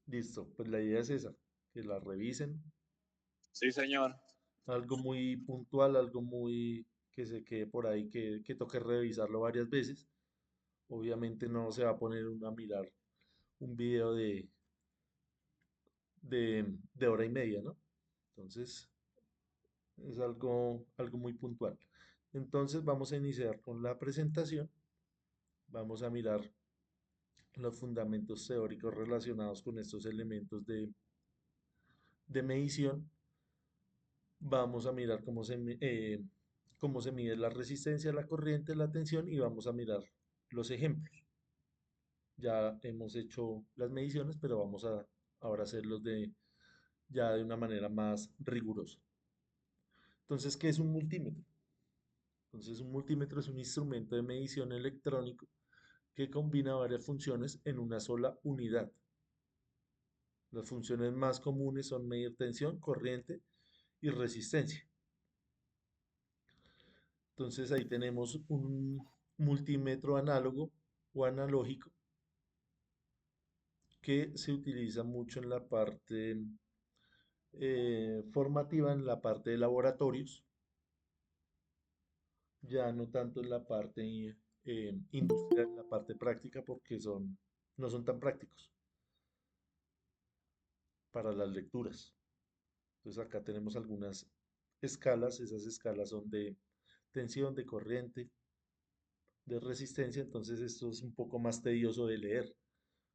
Listo, pues la idea es esa, que la revisen, Sí, señor. algo muy puntual, algo muy que se quede por ahí, que toque revisarlo varias veces. Obviamente no se va a poner uno a mirar un video de hora y media, ¿no? Entonces, es algo muy puntual. Entonces, vamos a iniciar con la presentación. Vamos a mirar los fundamentos teóricos relacionados con estos elementos de medición. Vamos a mirar cómo se mide la resistencia, la corriente, la tensión y vamos a mirar los ejemplos. Ya hemos hecho las mediciones, pero vamos a ahora hacerlos ya de una manera más rigurosa. Entonces, ¿qué es un multímetro? Entonces, un multímetro es un instrumento de medición electrónico que combina varias funciones en una sola unidad. Las funciones más comunes son medir tensión, corriente y resistencia. Entonces ahí tenemos un multímetro análogo o analógico que se utiliza mucho en la parte formativa, en la parte de laboratorios, ya no tanto en la parte industrial, en la parte práctica, porque no son tan prácticos para las lecturas. Entonces acá tenemos algunas escalas, esas escalas son de tensión, de corriente, de resistencia, entonces esto es un poco más tedioso de leer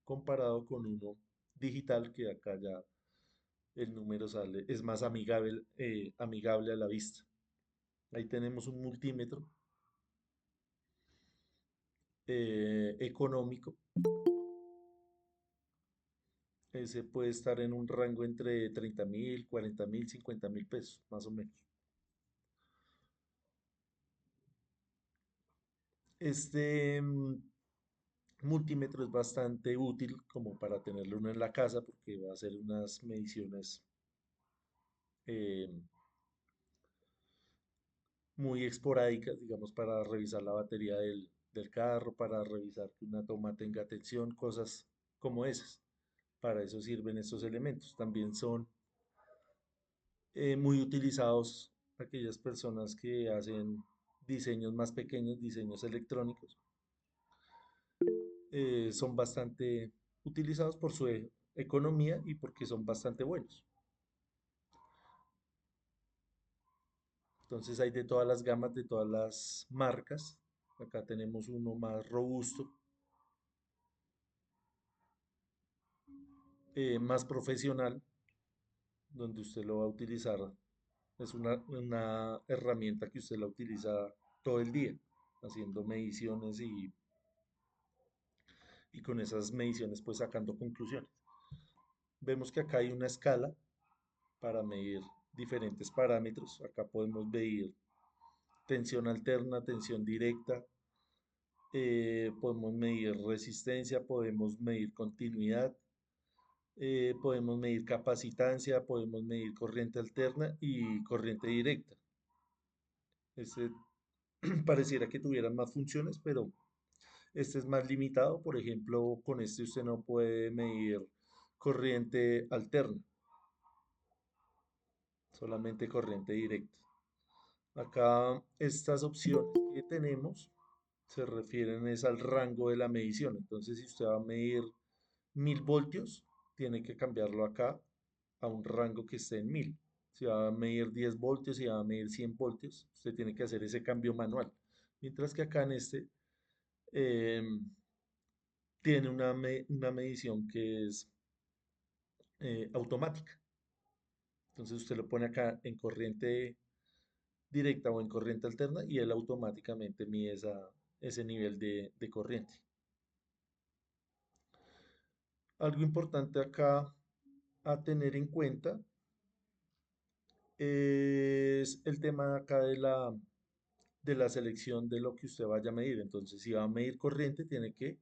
comparado con uno digital que acá ya el número sale, es más amigable a la vista. Ahí tenemos un multímetro económico. Ese puede estar en un rango entre 30.000, 40.000, 50.000 pesos, más o menos. Este multímetro es bastante útil como para tenerlo uno en la casa porque va a hacer unas mediciones eh, muy esporádicas, digamos, para revisar la batería del carro, para revisar que una toma tenga tensión, cosas como esas. Para eso sirven estos elementos. También son muy utilizados aquellas personas que hacen diseños más pequeños, diseños electrónicos. Son bastante utilizados por su economía y porque son bastante buenos. Entonces hay de todas las gamas, de todas las marcas. Acá tenemos uno más robusto, más profesional, donde usted lo va a utilizar. Es una herramienta que usted la utiliza todo el día, haciendo mediciones y con esas mediciones pues sacando conclusiones. Vemos que acá hay una escala para medir diferentes parámetros. Acá podemos medir tensión alterna, tensión directa, podemos medir resistencia, podemos medir continuidad, podemos medir capacitancia, podemos medir corriente alterna y corriente directa. Este pareciera que tuvieran más funciones, pero este es más limitado. Por ejemplo, con este usted no puede medir corriente alterna, solamente corriente directa. Acá estas opciones que tenemos se refieren es al rango de la medición. Entonces, si usted va a medir 1000 voltios, tiene que cambiarlo acá a un rango que esté en 1000. Si va a medir 10 voltios, si va a medir 100 voltios, usted tiene que hacer ese cambio manual. Mientras que acá en este eh, tiene una medición que es automática. Entonces usted lo pone acá en corriente directa o en corriente alterna y él automáticamente mide ese nivel de corriente. Algo importante acá a tener en cuenta es el tema acá de la selección de lo que usted vaya a medir. Entonces, si va a medir corriente, tiene que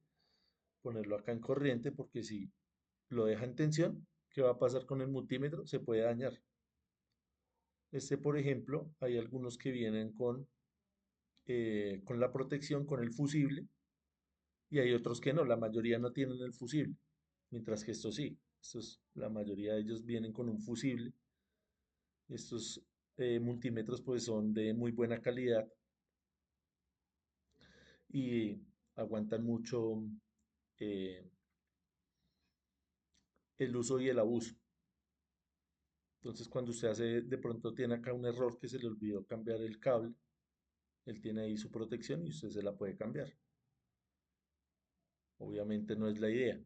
ponerlo acá en corriente porque si lo deja en tensión, ¿qué va a pasar con el multímetro? Se puede dañar. Este, por ejemplo, hay algunos que vienen con la protección, con el fusible, y hay otros que no, la mayoría no tienen el fusible, mientras que esto sí. La mayoría de ellos vienen con un fusible. Estos multímetros pues son de muy buena calidad y aguantan mucho eh, el uso y el abuso. Entonces, cuando usted hace, de pronto tiene acá un error que se le olvidó cambiar el cable, él tiene ahí su protección y usted se la puede cambiar. Obviamente no es la idea,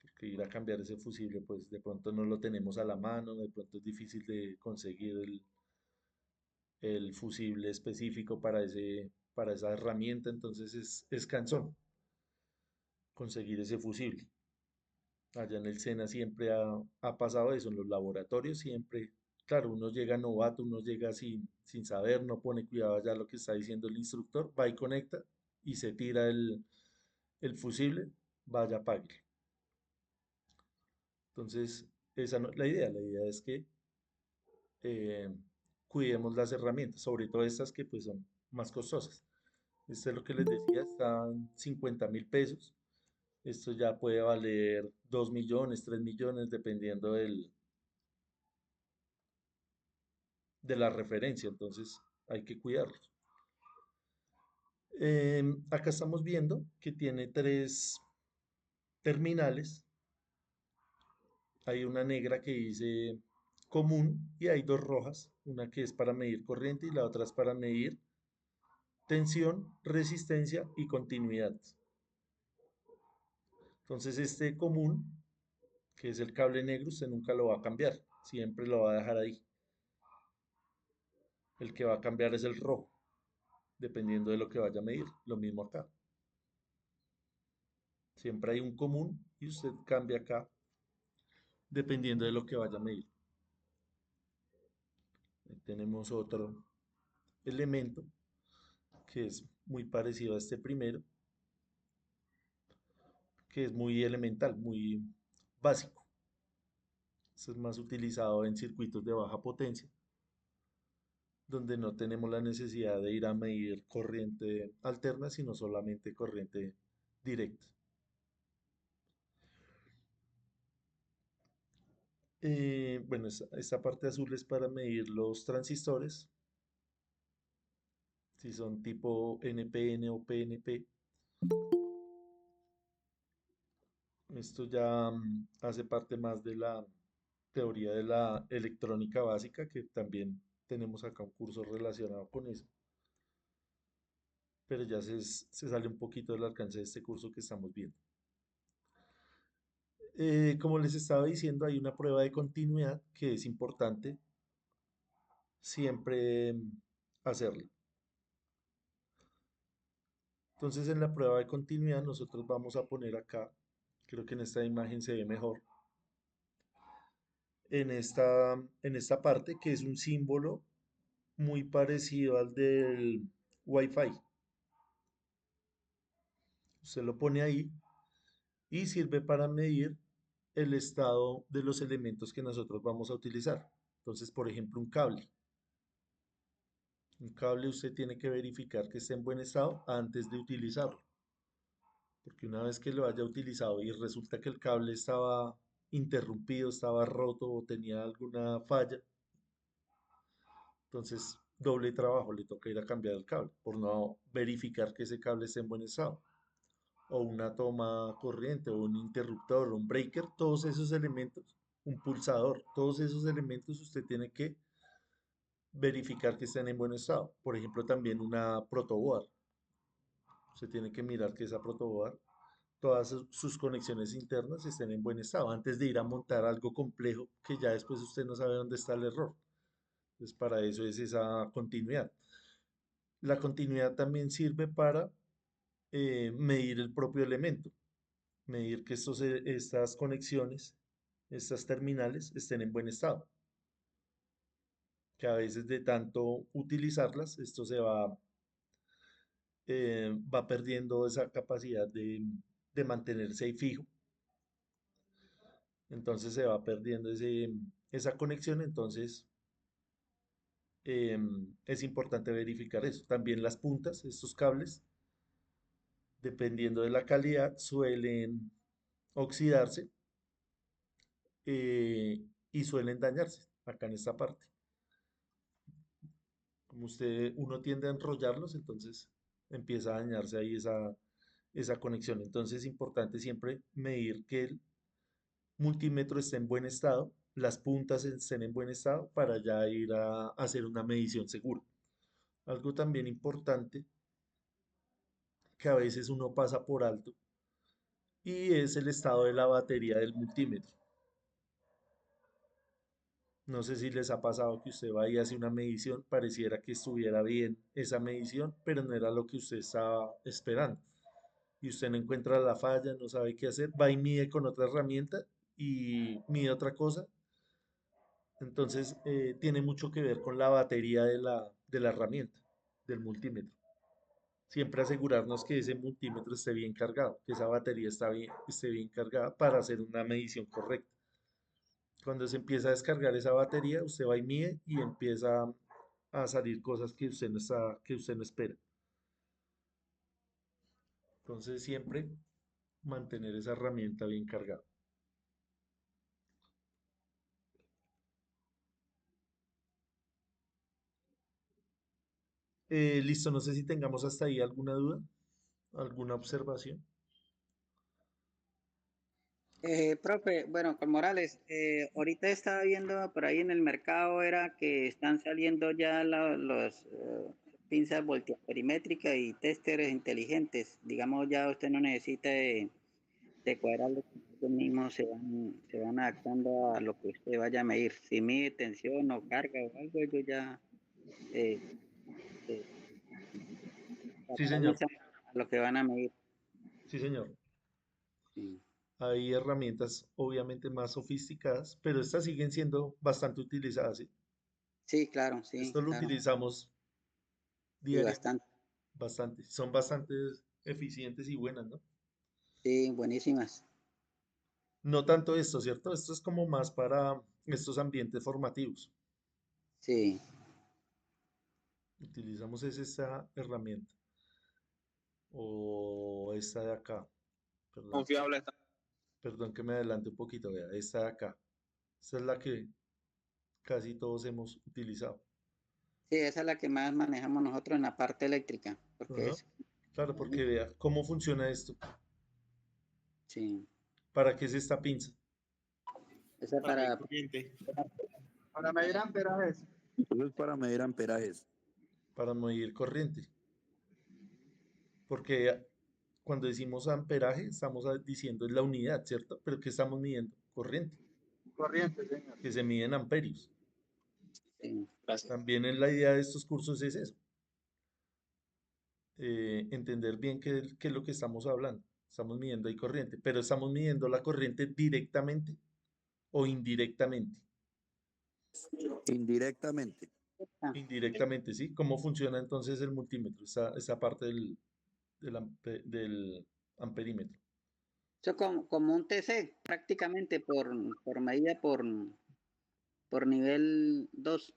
porque ir a cambiar ese fusible, pues de pronto no lo tenemos a la mano, de pronto es difícil de conseguir el fusible específico para esa herramienta, entonces es cansón conseguir ese fusible. Allá en el SENA siempre ha pasado eso, en los laboratorios siempre, claro, uno llega novato, uno llega sin saber, no pone cuidado allá lo que está diciendo el instructor, va y conecta y se tira el fusible, vaya, apague. Entonces, esa no es la idea es que eh, cuidemos las herramientas, sobre todo estas que pues son más costosas. Esto es lo que les decía, están 50.000 pesos. Esto ya puede valer 2 millones, 3 millones, dependiendo de la referencia, entonces hay que cuidarlos. Acá estamos viendo que tiene tres terminales. Hay una negra que dice común y hay dos rojas, una que es para medir corriente y la otra es para medir tensión, resistencia y continuidad. Entonces este común, que es el cable negro, usted nunca lo va a cambiar, siempre lo va a dejar ahí. El que va a cambiar es el rojo, dependiendo de lo que vaya a medir. Lo mismo acá. Siempre hay un común y usted cambia acá dependiendo de lo que vaya a medir. Ahí tenemos otro elemento que es muy parecido a este primero, que es muy elemental, muy básico. Este es más utilizado en circuitos de baja potencia, donde no tenemos la necesidad de ir a medir corriente alterna, sino solamente corriente directa. Bueno, esta parte azul es para medir los transistores, si son tipo NPN o PNP. Esto ya hace parte más de la teoría de la electrónica básica, que también tenemos acá un curso relacionado con eso, pero ya se sale un poquito del alcance de este curso que estamos viendo. Como les estaba diciendo, hay una prueba de continuidad que es importante siempre hacerla. Entonces, en la prueba de continuidad nosotros vamos a poner acá, creo que en esta imagen se ve mejor, en esta parte que es un símbolo muy parecido al del Wi-Fi. Usted lo pone ahí y sirve para medir el estado de los elementos que nosotros vamos a utilizar. Entonces, por ejemplo, un cable. Un cable usted tiene que verificar que esté en buen estado antes de utilizarlo. Porque una vez que lo haya utilizado y resulta que el cable estaba interrumpido, estaba roto o tenía alguna falla, entonces doble trabajo, le toca ir a cambiar el cable por no verificar que ese cable esté en buen estado. O una toma corriente, o un interruptor, o un breaker, todos esos elementos, un pulsador, todos esos elementos usted tiene que verificar que estén en buen estado. Por ejemplo, también una protoboard. Usted tiene que mirar que esa protoboard, todas sus conexiones internas estén en buen estado antes de ir a montar algo complejo que ya después usted no sabe dónde está el error. Entonces, para eso es esa continuidad. La continuidad también sirve para medir el propio elemento, medir que estas conexiones, estas terminales estén en buen estado, que a veces de tanto utilizarlas, esto va perdiendo esa capacidad de mantenerse ahí fijo, entonces se va perdiendo esa conexión, entonces es importante verificar eso. También las puntas, estos cables, dependiendo de la calidad, suelen oxidarse y suelen dañarse acá en esta parte. Como uno tiende a enrollarlos, entonces empieza a dañarse ahí esa conexión. Entonces es importante siempre medir que el multímetro esté en buen estado, las puntas estén en buen estado para ya ir a hacer una medición segura. Algo también importante que a veces uno pasa por alto y es el estado de la batería del multímetro. No sé si les ha pasado que usted va y hace una medición, pareciera que estuviera bien esa medición, pero no era lo que usted estaba esperando. Y usted no encuentra la falla, no sabe qué hacer, va y mide con otra herramienta y mide otra cosa. Entonces, tiene mucho que ver con la batería de la herramienta, del multímetro. Siempre asegurarnos que ese multímetro esté bien cargado, que esa batería esté bien cargada para hacer una medición correcta. Cuando se empieza a descargar esa batería, usted va y mide y empieza a salir cosas que usted no espera. Entonces, siempre mantener esa herramienta bien cargada. Listo, no sé si tengamos hasta ahí alguna duda, alguna observación. Profe, bueno, con Morales, ahorita estaba viendo por ahí en el mercado, era que están saliendo ya los pinzas voltiaperimétricas y testers inteligentes. Digamos, ya usted no necesita de cuadrarlos, ellos mismos se van adaptando a lo que usted vaya a medir. Si mide tensión o carga o algo, ellos ya eh, se Sí, señor. actualizan a lo que van a medir. Sí, señor. Sí, Hay herramientas obviamente más sofisticadas, pero estas siguen siendo bastante utilizadas, ¿sí? sí, claro, sí, Esto lo claro, utilizamos sí, diariamente bastante. bastante. Son bastante eficientes y buenas, ¿no? Sí, buenísimas. No tanto esto, ¿cierto? Esto es como más para estos ambientes formativos. Sí. Utilizamos es esta herramienta o esta de acá. Perdón, Confiable está. perdón que me adelante un poquito, vea, esta de acá. Esta es la que casi todos hemos utilizado. Sí, esa es la que más manejamos nosotros en la parte eléctrica, porque Ajá. es, Claro, porque vea cómo funciona esto. sí, ¿Para qué es esta pinza? esa Para medir para, corriente. Para medir amperajes. Eso es para medir amperajes. Para medir corriente. Porque cuando decimos amperaje, estamos diciendo es la unidad, ¿cierto? Pero ¿qué estamos midiendo? Corriente, Corriente, señor. que se mide en amperios. sí, Gracias. También la idea de estos cursos es eso, entender bien qué es lo que estamos hablando. Estamos midiendo ahí corriente, pero estamos midiendo la corriente directamente o indirectamente. Indirectamente. ah, Indirectamente, ¿sí? ¿Cómo funciona entonces el multímetro? Esa parte del amperímetro. eso como un TC, prácticamente por medida por nivel 2.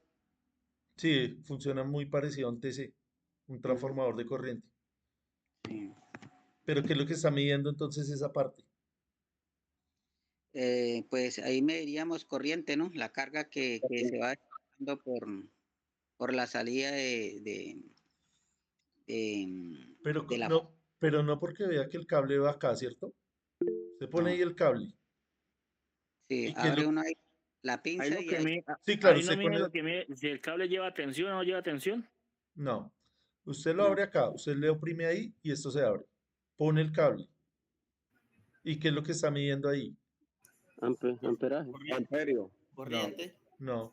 Sí, funciona muy parecido a un TC, un transformador de corriente. Sí. Pero ¿qué es lo que está midiendo entonces esa parte? Pues ahí mediríamos corriente, ¿no? La carga que se va dando por la salida de la... Pero no porque vea que el cable va acá, ¿cierto? Se pone No, ahí el cable. sí, ¿Y qué es abre lo? uno ahí la Ahí pinza lo y que ahí... mide, Sí, claro, ahí no usted mide pone. lo que mide, si el cable lleva tensión o no lleva tensión. No. Usted lo No, abre acá, usted le oprime ahí y esto se abre. Pone el cable. ¿Y qué es lo que está midiendo ahí? Amperaje. Amperio. No, Corriente. no.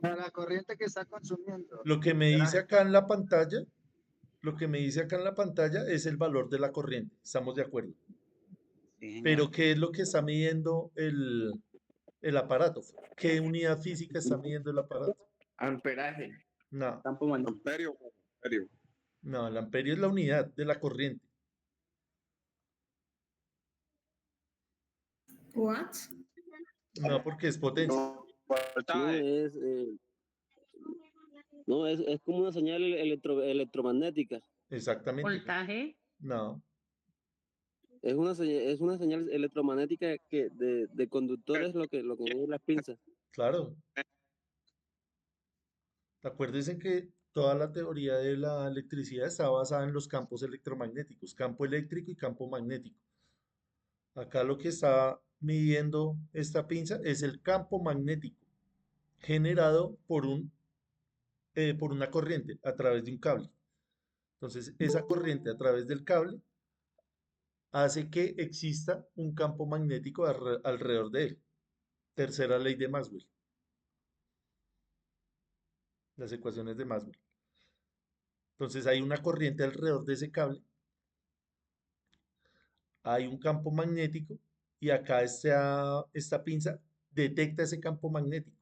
Para la corriente que está consumiendo. Lo que me dice Amperaje. acá en la pantalla, lo que me dice acá en la pantalla es el valor de la corriente. Estamos de acuerdo. sí, señor. Pero ¿qué es lo que está midiendo el aparato? ¿Qué unidad física está midiendo el aparato? Amperaje. No, Campo magnético. Amperio. Amperio. no, el amperio es la unidad de la corriente. What? No, porque es potencia. No, Voltaje. es como una señal electromagnética. Exactamente. Voltaje. No, Es una señal electromagnética que de conductores lo que mide las pinzas. Claro, acuérdense que toda la teoría de la electricidad está basada en los campos electromagnéticos, campo eléctrico y campo magnético. Acá lo que está midiendo esta pinza es el campo magnético generado por una corriente a través de un cable. Entonces, esa corriente a través del cable hace que exista un campo magnético alrededor de él. Tercera ley de Maxwell, las ecuaciones de Maxwell. Entonces, hay una corriente alrededor de ese cable, hay un campo magnético y acá esta pinza detecta ese campo magnético,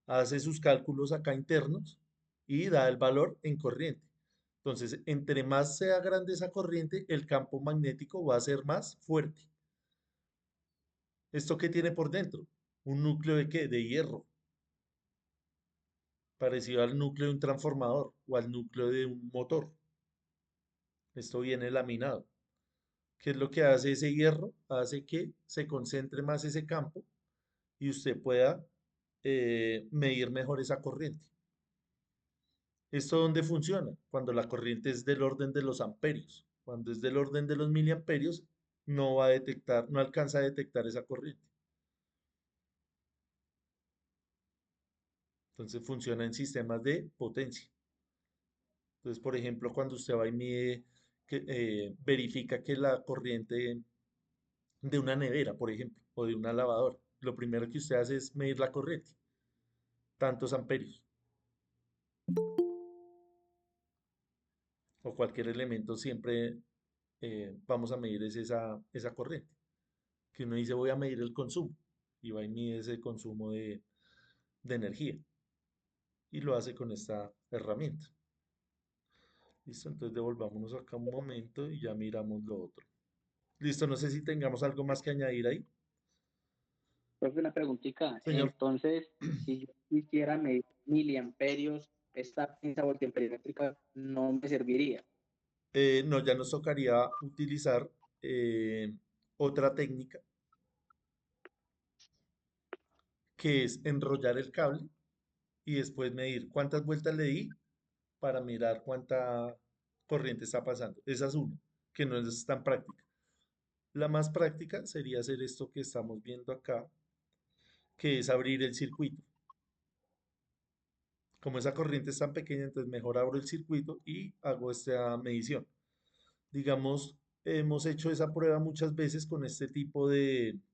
hace sus cálculos acá internos y da el valor en corriente. Entonces, entre más sea grande esa corriente, el campo magnético va a ser más fuerte. ¿Esto qué tiene por dentro? ¿Un núcleo de qué? De hierro, parecido al núcleo de un transformador o al núcleo de un motor. Esto viene laminado. ¿Qué es lo que hace ese hierro? Hace que se concentre más ese campo y usted pueda medir mejor esa corriente. ¿Esto dónde funciona? Cuando la corriente es del orden de los amperios. Cuando es del orden de los miliamperios, no va a detectar, no alcanza a detectar esa corriente. Entonces funciona en sistemas de potencia. Entonces, por ejemplo, cuando usted va y mide, verifica que la corriente de una nevera, por ejemplo, o de una lavadora, lo primero que usted hace es medir la corriente, tantos amperios, o cualquier elemento, siempre vamos a medir esa corriente. Que uno dice, voy a medir el consumo, y va y mide ese consumo de energía, y lo hace con esta herramienta. Listo, entonces devolvámonos acá un momento y ya miramos lo otro. Listo, no sé si tengamos algo más que añadir ahí. Profe, una preguntita. Señor, Entonces, si yo quisiera medir miliamperios, esta pinza voltimperimétrica no me serviría. no, ya nos tocaría utilizar eh, otra técnica que es enrollar el cable y después medir cuántas vueltas le di para mirar cuánta corriente está pasando. Esa es una, que no es tan práctica. La más práctica sería hacer esto que estamos viendo acá, que es abrir el circuito. Como esa corriente es tan pequeña, entonces mejor abro el circuito y hago esta medición. Digamos, hemos hecho esa prueba muchas veces con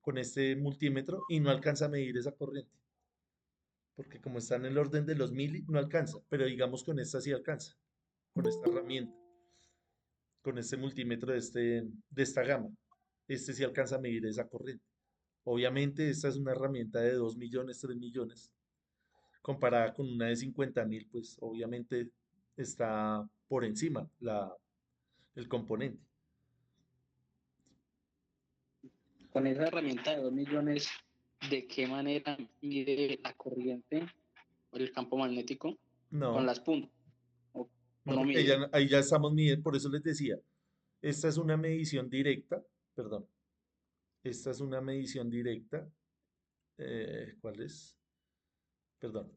con este multímetro y no alcanza a medir esa corriente, porque como está en el orden de los mili, no alcanza, pero digamos con esta sí alcanza, con esta herramienta, con este multímetro de esta gama. Este sí alcanza a medir esa corriente. Obviamente esta es una herramienta de 2 millones, 3 millones, comparada con una de 50.000, pues obviamente está por encima el componente. Con esa herramienta de 2 millones, ¿de qué manera mide la corriente o el campo magnético con No, las puntas? ¿O no, no porque mide? ahí ya estamos midiendo, por eso les decía, esta es una medición directa, perdón, esta es una medición directa, ¿cuál es? Perdón.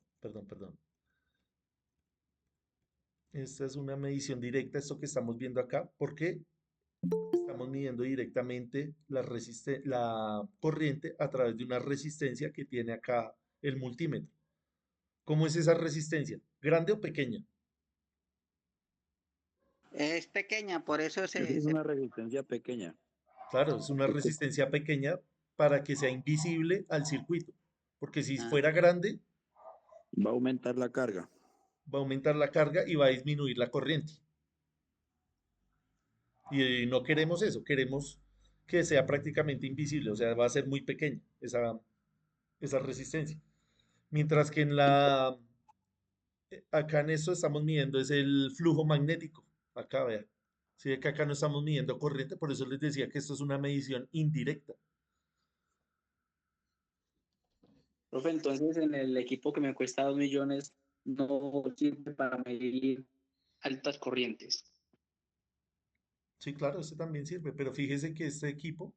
Esta es una medición directa, esto que estamos viendo acá, porque estamos midiendo directamente la corriente a través de una resistencia que tiene acá el multímetro. ¿Cómo es esa resistencia? ¿Grande o pequeña? Es pequeña, por eso Esa es una resistencia pequeña. Claro, es una Porque resistencia pequeña para que sea invisible al circuito, porque si Ah, fuera grande, va a aumentar la carga. va a aumentar la carga y va a disminuir la corriente. Y no queremos eso, queremos que sea prácticamente invisible, o sea, va a ser muy pequeña esa resistencia. Mientras que acá en esto estamos midiendo es el flujo magnético. Acá, vea. Si ve que acá no estamos midiendo corriente, por eso les decía que esto es una medición indirecta. Profe, entonces en el equipo que me cuesta 2 millones no sirve para medir altas corrientes. Sí, claro, este también sirve, pero fíjese que este equipo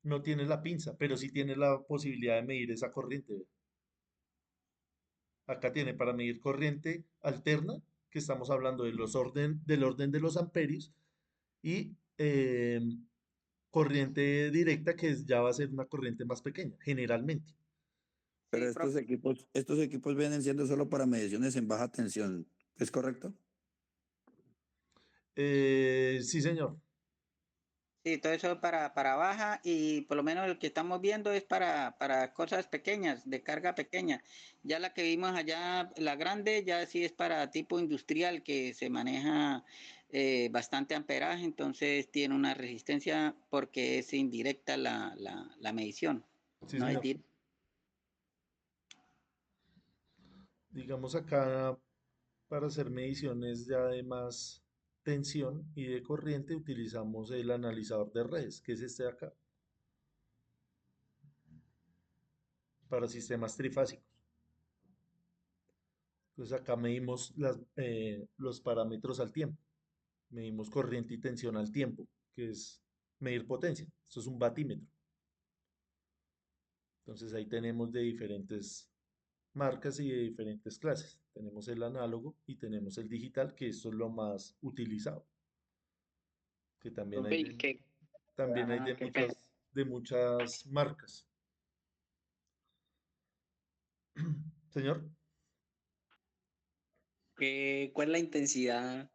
no tiene la pinza, pero sí tiene la posibilidad de medir esa corriente. Acá tiene para medir corriente alterna, que estamos hablando de del orden de los amperios, y corriente directa, ya va a ser una corriente más pequeña, generalmente. Pero Sí, profe. estos equipos vienen siendo solo para mediciones en baja tensión. ¿Es correcto? Sí, señor. Sí, todo eso para baja y por lo menos el que estamos viendo es para cosas pequeñas, de carga pequeña. Ya la que vimos allá, la grande, ya sí es para tipo industrial que se maneja bastante amperaje, entonces tiene una resistencia porque es indirecta la medición, Sí, no es señor. directa. Digamos acá, para hacer mediciones ya de más tensión y de corriente, utilizamos el analizador de redes, que es este de acá, para sistemas trifásicos. Entonces acá medimos los parámetros al tiempo. Medimos corriente y tensión al tiempo, que es medir potencia. Esto es un batímetro. Entonces ahí tenemos de diferentes marcas y de diferentes clases. Tenemos el análogo y tenemos el digital, que esto es lo más utilizado, que Profe, ¿y qué? también hay Qué pena. de muchas marcas. Señor, ¿Cuál es la intensidad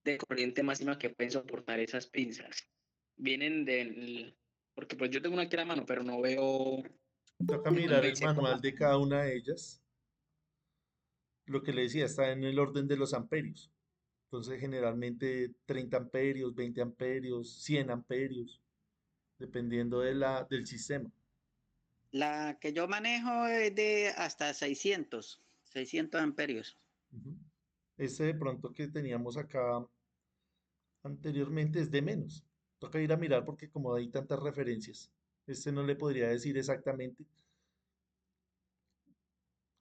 de corriente máxima que pueden soportar esas pinzas? Vienen del... Porque pues yo tengo una aquí a la mano, pero no veo, toca no mirar el dice cómo. manual de cada una de ellas. Lo que le decía, está en el orden de los amperios. Entonces, generalmente 30 amperios, 20 amperios, 100 amperios, dependiendo del sistema. La que yo manejo es de hasta 600 amperios. Ujú. Este de pronto que teníamos acá anteriormente es de menos. Toca ir a mirar porque como hay tantas referencias, este no le podría decir exactamente.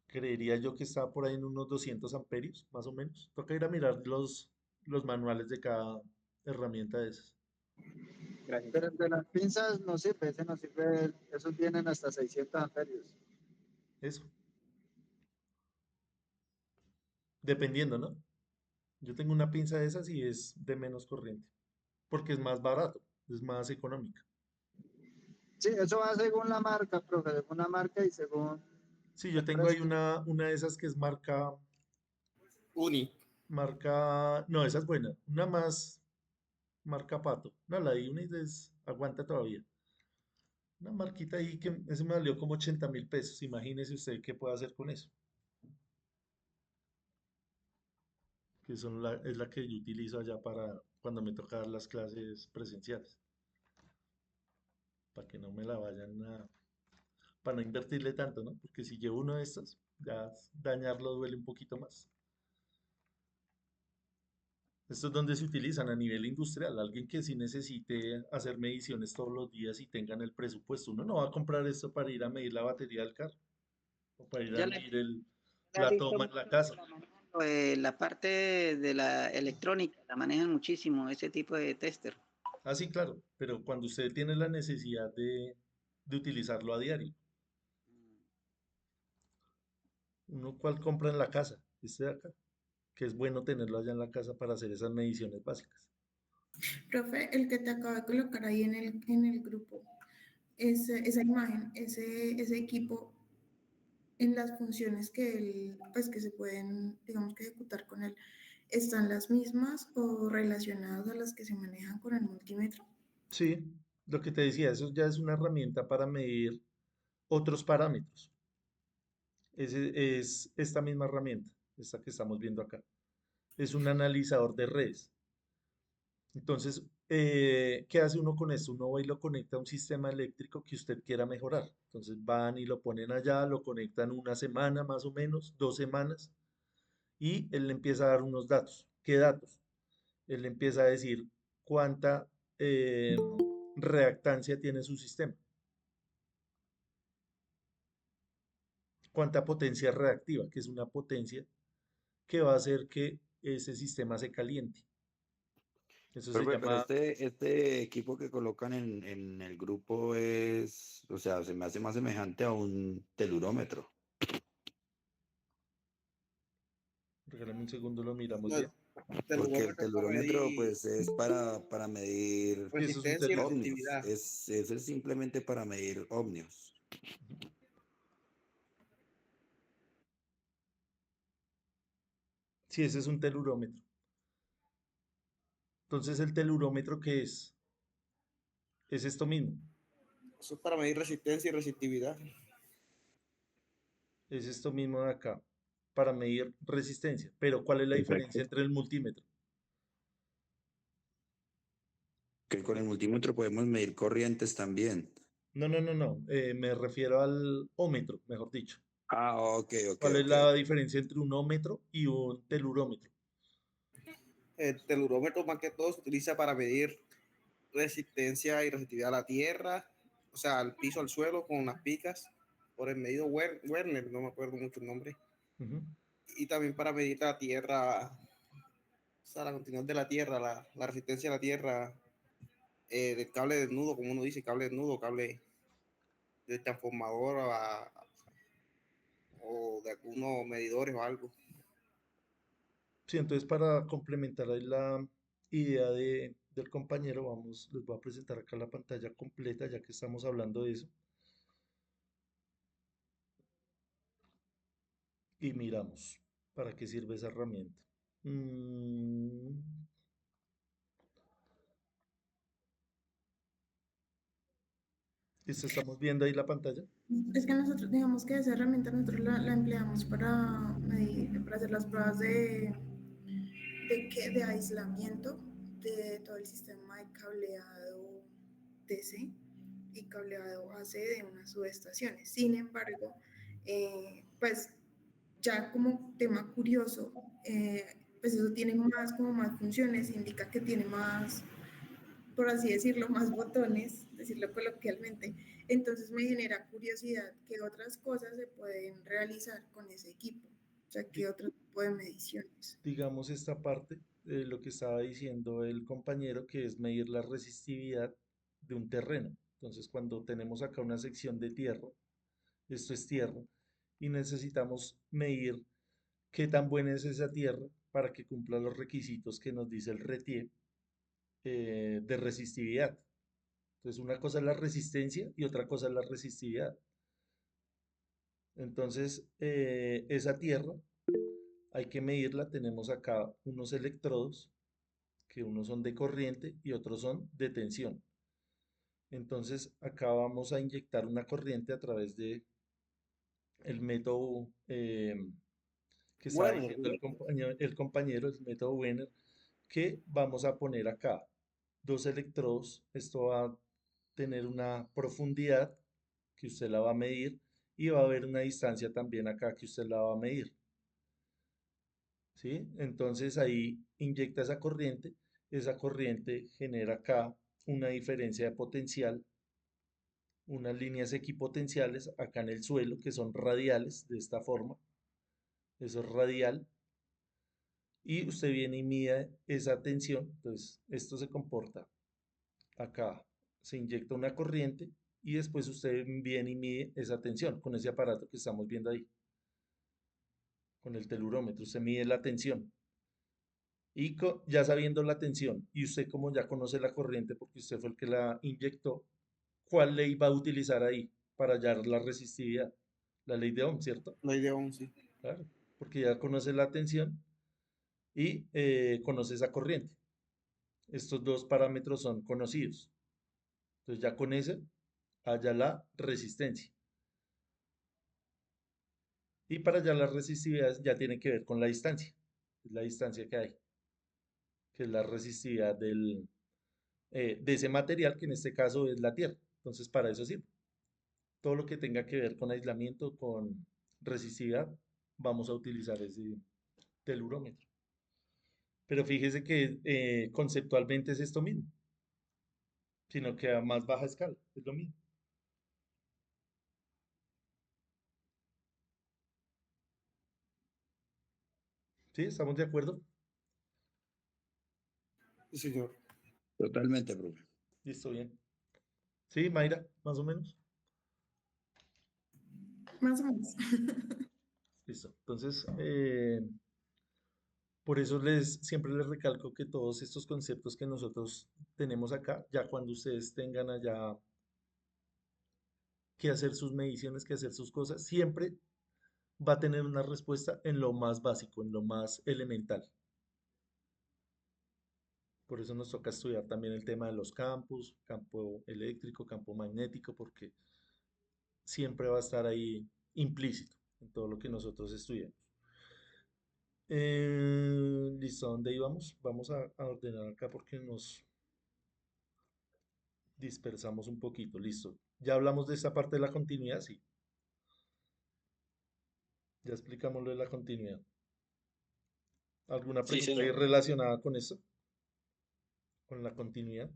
Creería yo que está por ahí en unos 200 amperios, más o menos. Toca ir a mirar los manuales de cada herramienta de esas. Gracias. Pero el de las pinzas no sirve, ese no sirve, esos vienen hasta 600 amperios. Eso, dependiendo, ¿no? Yo tengo una pinza de esas y es de menos corriente, porque es más barato, es más económica. Sí, eso va según la marca, profe, según la marca y según Sí, yo el tengo ahí precio. una de esas que es Uni. no, esa es buena, una más marca Pato. No, la de Unit aguanta todavía. Una marquita ahí que ese me valió como 80.000 pesos. Imagínese usted qué puede hacer con eso. Que es la que yo utilizo allá para cuando me toca dar las clases presenciales. Para que no me la vayan para no invertirle tanto, ¿no? Porque si llevo uno de estos, ya dañarlo duele un poquito más. Esto es donde se utilizan a nivel industrial. Alguien que sí necesite hacer mediciones todos los días y tengan el presupuesto. Uno no va a comprar esto para ir a medir la batería del carro o para ir a Ya le, medir la he la visto toma en la mucho casa. que la manejan, la parte de la electrónica, la manejan muchísimo, ese tipo de tester. Ah, sí, claro, pero cuando usted tiene la necesidad de utilizarlo a diario, uno cuál compra en la casa, este de acá, que es bueno tenerlo allá en la casa para hacer esas mediciones básicas. Profe, el que te acabo de colocar ahí en el grupo, esa imagen, ese equipo, en las funciones que él, pues que se pueden, digamos que ejecutar con él, ¿están las mismas o relacionadas a las que se manejan con el multímetro? Sí, lo que te decía, eso ya es una herramienta para medir otros parámetros. Es esta misma herramienta, esta que estamos viendo acá. Es un analizador de redes. Entonces, ¿qué hace uno con esto? Uno va y lo conecta a un sistema eléctrico que usted quiera mejorar. Entonces van y lo ponen allá, lo conectan una semana más o menos, 2 semanas, y él le empieza a dar unos datos. ¿Qué datos? Él le empieza a decir cuánta reactancia tiene su sistema, cuánta potencia reactiva, que es una potencia que va a hacer que ese sistema se caliente. Eso se Profe, pero llama, este equipo que colocan en el grupo es, o sea, se me hace más semejante a un telurómetro. regálame un segundo, lo miramos No, bien. el Porque el telurómetro es para telurómetro, medir pues, es para medir Sí, eso es un resistencia y telurómetro. ovnios. resistividad. Eso es simplemente para medir ovnios. Sí, ese es un telurómetro. Entonces, ¿el telurómetro qué es? Es esto mismo. Eso es para medir resistencia y resistividad. Es esto mismo de acá, para medir resistencia. Pero ¿cuál es la diferencia Perfecto. entre el multímetro? Que con el multímetro podemos medir corrientes también. No, no, no, no. Me refiero al ómetro, mejor dicho. Ah, ok, ok, ¿Cuál es ok. la diferencia entre un ómetro y un telurómetro? El telurómetro más que todo se utiliza para medir resistencia y resistividad a la tierra, o sea, al piso, al suelo, con las picas, por el medido Werner, no me acuerdo mucho el nombre, Ujú. y también para medir la tierra, o sea, la continuidad de la tierra, la resistencia de la tierra, del cable desnudo, como uno dice, cable desnudo, cable de transformador o de algunos medidores o algo. Sí, entonces para complementar ahí la idea del compañero, les voy a presentar acá la pantalla completa, ya que estamos hablando de eso. Y miramos para qué sirve esa herramienta. Mm, ¿Listo? ¿Estamos viendo ahí la pantalla? Es que nosotros, digamos que esa herramienta nosotros la empleamos para medir, para hacer las pruebas de aislamiento de todo el sistema de cableado DC y cableado AC de unas subestaciones. Sin embargo, pues ya como tema curioso, pues eso tiene más como más funciones, indica que tiene más, por así decirlo, más botones, decirlo coloquialmente. Entonces me genera curiosidad qué otras cosas se pueden realizar con ese equipo, o sea, qué Di- otro tipo de mediciones. digamos esta parte, lo que estaba diciendo el compañero, que es medir la resistividad de un terreno. Entonces, cuando tenemos acá una sección de tierra, esto es tierra, y necesitamos medir qué tan buena es esa tierra para que cumpla los requisitos que nos dice el RETIE de resistividad. Entonces, una cosa es la resistencia y otra cosa es la resistividad. Entonces, esa tierra hay que medirla. Tenemos acá unos electrodos, que unos son de corriente y otros son de tensión. Entonces, acá vamos a inyectar una corriente a través de el método que estaba Bueno, diciendo el compañero, el método Wenner, que vamos a poner acá dos electrodos. Esto va a tener una profundidad que usted la va a medir y va a haber una distancia también acá que usted la va a medir. ¿Sí? Entonces ahí inyecta esa corriente genera acá una diferencia de potencial, unas líneas equipotenciales acá en el suelo que son radiales de esta forma, eso es radial, y usted viene y mide esa tensión. Entonces esto se comporta acá, se inyecta una corriente y después usted viene y mide esa tensión con ese aparato que estamos viendo ahí, con el telurómetro, usted mide la tensión. Y ya sabiendo la tensión, y usted como ya conoce la corriente porque usted fue el que la inyectó, ¿cuál ley va a utilizar ahí para hallar la resistividad? La ley de Ohm, ¿cierto? la idea aún sí. Claro, porque ya conoce la tensión y conoce esa corriente. Estos dos parámetros son conocidos. Entonces ya con ese halla la resistencia. Y para hallar la resistividad ya tiene que ver con la distancia. Es la distancia que hay, que es la resistividad de ese material, que en este caso es la tierra. Entonces, para eso sirve. Todo lo que tenga que ver con aislamiento, con resistividad, vamos a utilizar ese telurómetro. Pero fíjese que conceptualmente es esto mismo, sino que a más baja escala, es lo mismo. ¿Sí? ¿Estamos de acuerdo? Sí, señor. Totalmente, profe. Listo, bien. Sí, Mayra, más o menos. Más o menos. Listo. Entonces, por eso siempre les recalco que todos estos conceptos que nosotros tenemos acá, ya cuando ustedes tengan allá que hacer sus mediciones, que hacer sus cosas, siempre va a tener una respuesta en lo más básico, en lo más elemental. Por eso nos toca estudiar también el tema de los campos, campo eléctrico, campo magnético, porque siempre va a estar ahí implícito en todo lo que nosotros estudiamos. Listo, ¿a dónde íbamos? Vamos a ordenar acá porque nos dispersamos un poquito. Listo. Ya hablamos de esta parte de la continuidad, sí. Ya explicamos lo de la continuidad. ¿Alguna Sí, pregunta ahí señor. relacionada con eso? Con la continuidad.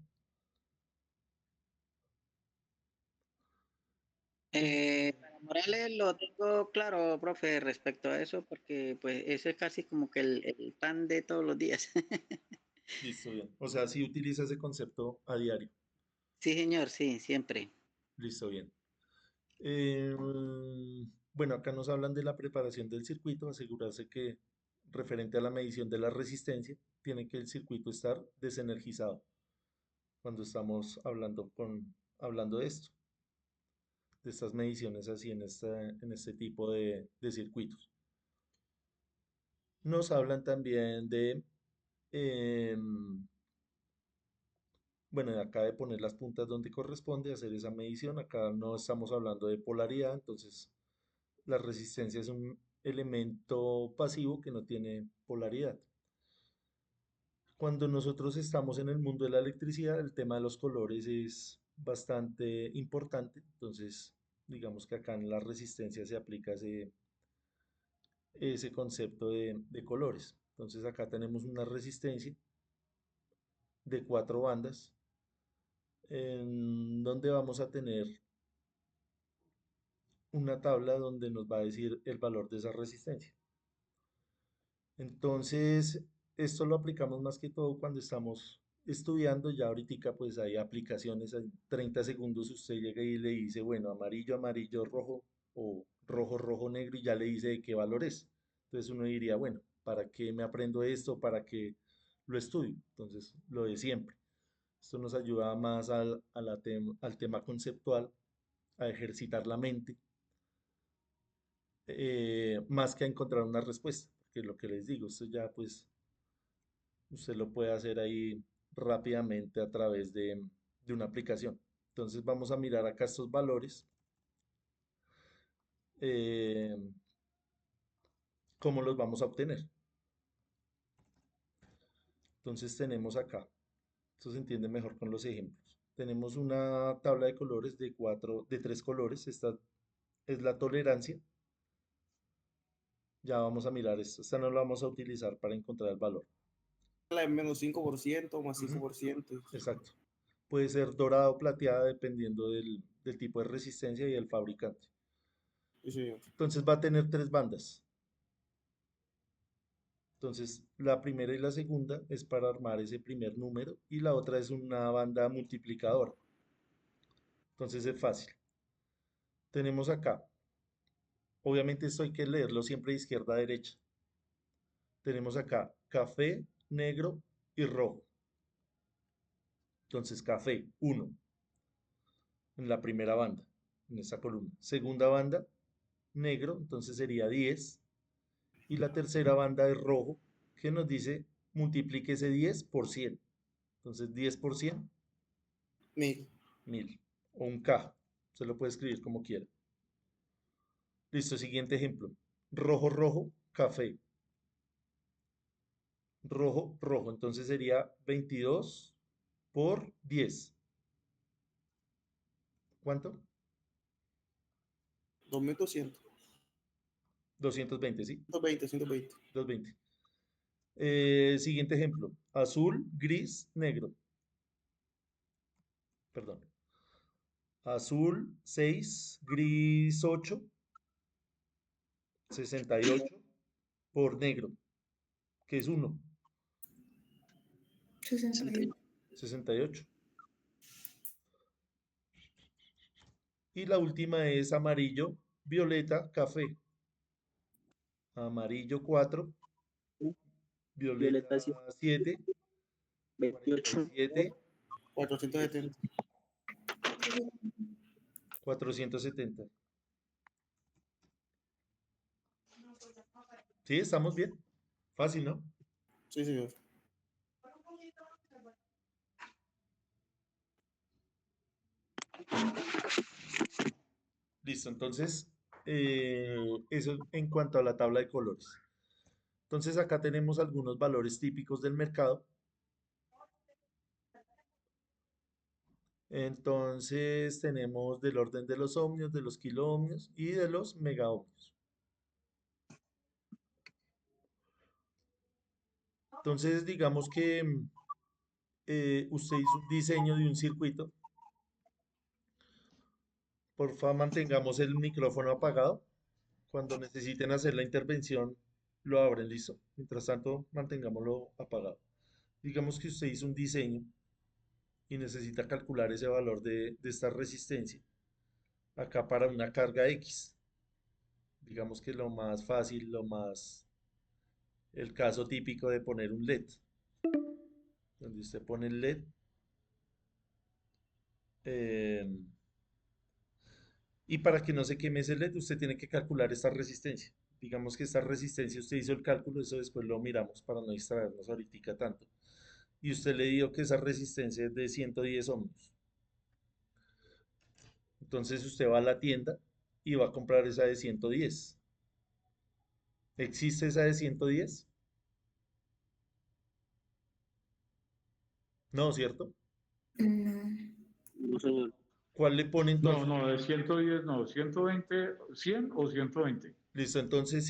Para Morales lo tengo claro, profe, respecto a eso, porque pues eso es casi como que el pan de todos los días. Listo, bien. O sea, sí utiliza ese concepto a diario. Sí, señor, sí, siempre. Listo, bien. Eh, bueno, acá nos hablan de la preparación del circuito, asegurarse que referente a la medición de la resistencia, tiene que el circuito estar desenergizado cuando estamos hablando de esto, de estas mediciones así en este tipo de circuitos. Nos hablan también de, bueno, de acá de poner las puntas donde corresponde, hacer esa medición. Acá no estamos hablando de polaridad, entonces la resistencia es un elemento pasivo que no tiene polaridad. Cuando nosotros estamos en el mundo de la electricidad, el tema de los colores es bastante importante. Entonces, digamos que acá en la resistencia se aplica ese concepto de colores. Entonces, acá tenemos una resistencia de 4 bandas, en donde vamos a tener una tabla donde nos va a decir el valor de esa resistencia. Entonces, esto lo aplicamos más que todo cuando estamos estudiando. Ya ahorita pues hay aplicaciones, en 30 segundos usted llega y le dice, bueno, amarillo, amarillo, rojo o rojo, rojo, negro y ya le dice de qué valor es. Entonces uno diría, bueno, ¿para qué me aprendo esto? ¿Para qué lo estudio? Entonces, lo de siempre. Esto nos ayuda más al tema conceptual, a ejercitar la mente, más que a encontrar una respuesta. Porque lo que les digo, esto ya pues usted lo puede hacer ahí rápidamente a través de una aplicación. Entonces vamos a mirar acá estos valores. eh, ¿Cómo los vamos a obtener? Entonces tenemos acá, esto se entiende mejor con los ejemplos. Tenemos una tabla de colores de 3 colores. Esta es la tolerancia. Ya vamos a mirar esto. Esta no la vamos a utilizar para encontrar el valor. La de menos 5%, más Ujú, 5%. exacto. Puede ser dorada o plateada dependiendo del tipo de resistencia y del fabricante. Sí, señor. Entonces va a tener 3 bandas. Entonces la primera y la segunda es para armar ese primer número y la otra es una banda multiplicadora. Entonces es fácil. Tenemos acá, obviamente esto hay que leerlo siempre de izquierda a derecha. Tenemos acá café, negro y rojo. Entonces café, 1 en la primera banda, en esta columna. Segunda banda, negro, entonces sería 10. Y la tercera banda es rojo, que nos dice multiplique ese 10 por 100. Entonces 10 por 100, 1000. 1000. O un K, se lo puede escribir como quiera. Listo, siguiente ejemplo. Rojo, rojo, café. Rojo, rojo. Entonces sería 22 por 10. ¿Cuánto? 2200. 220, ¿sí? 120, 120. 220. Siguiente ejemplo. Azul, gris, negro. Perdón. Azul, 6, gris, 8, 68 por negro, que es 1. 68. 68. Y la última es amarillo, violeta, café. Amarillo 4, violeta Violeta 7, 28. 47, 470. 470. Sí, estamos bien. Fácil, ¿no? Sí, señor. Listo, entonces, eso en cuanto a la tabla de colores. Entonces, acá tenemos algunos valores típicos del mercado. Entonces, tenemos del orden de los ohmios, de los kiloohmios y de los megaohmios. Entonces, digamos que usted hizo un diseño de un circuito. Porfa, mantengamos el micrófono apagado. Cuando necesiten hacer la intervención, lo abren, ¿listo? Mientras tanto, mantengámoslo apagado. Digamos que usted hizo un diseño y necesita calcular ese valor de esta resistencia. Acá para una carga X. Digamos que lo más fácil, el caso típico de poner un LED. Donde usted pone el LED. Y para que no se queme ese LED, usted tiene que calcular esta resistencia. Digamos que esta resistencia, usted hizo el cálculo, eso después lo miramos para no distraernos ahorita tanto. Y usted le dio que esa resistencia es de 110 ohmios. Entonces usted va a la tienda y va a comprar esa de 110. ¿Existe esa de 110? No, ¿cierto? No. No, señor. ¿Cuál le pone No, entonces? no, de 110 no, 120, 100 o 120. Listo, entonces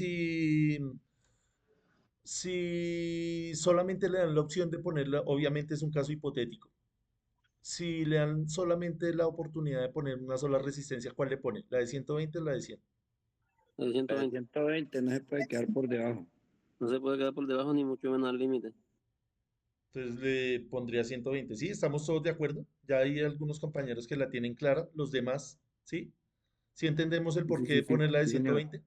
si solamente le dan la opción de ponerla, obviamente es un caso hipotético. Si le dan solamente la oportunidad de poner una sola resistencia, ¿cuál le pone? ¿La de 120 o la de 100? La de La de 120. 120 no se puede quedar por debajo. No se puede quedar por debajo ni mucho menos al límite. Entonces le pondría 120. ¿Sí? ¿Estamos todos de acuerdo? Ya hay algunos compañeros que la tienen clara, los demás, ¿sí? ¿Sí entendemos el Sí, porqué sí, de sí, poner la de sí, señor. 120?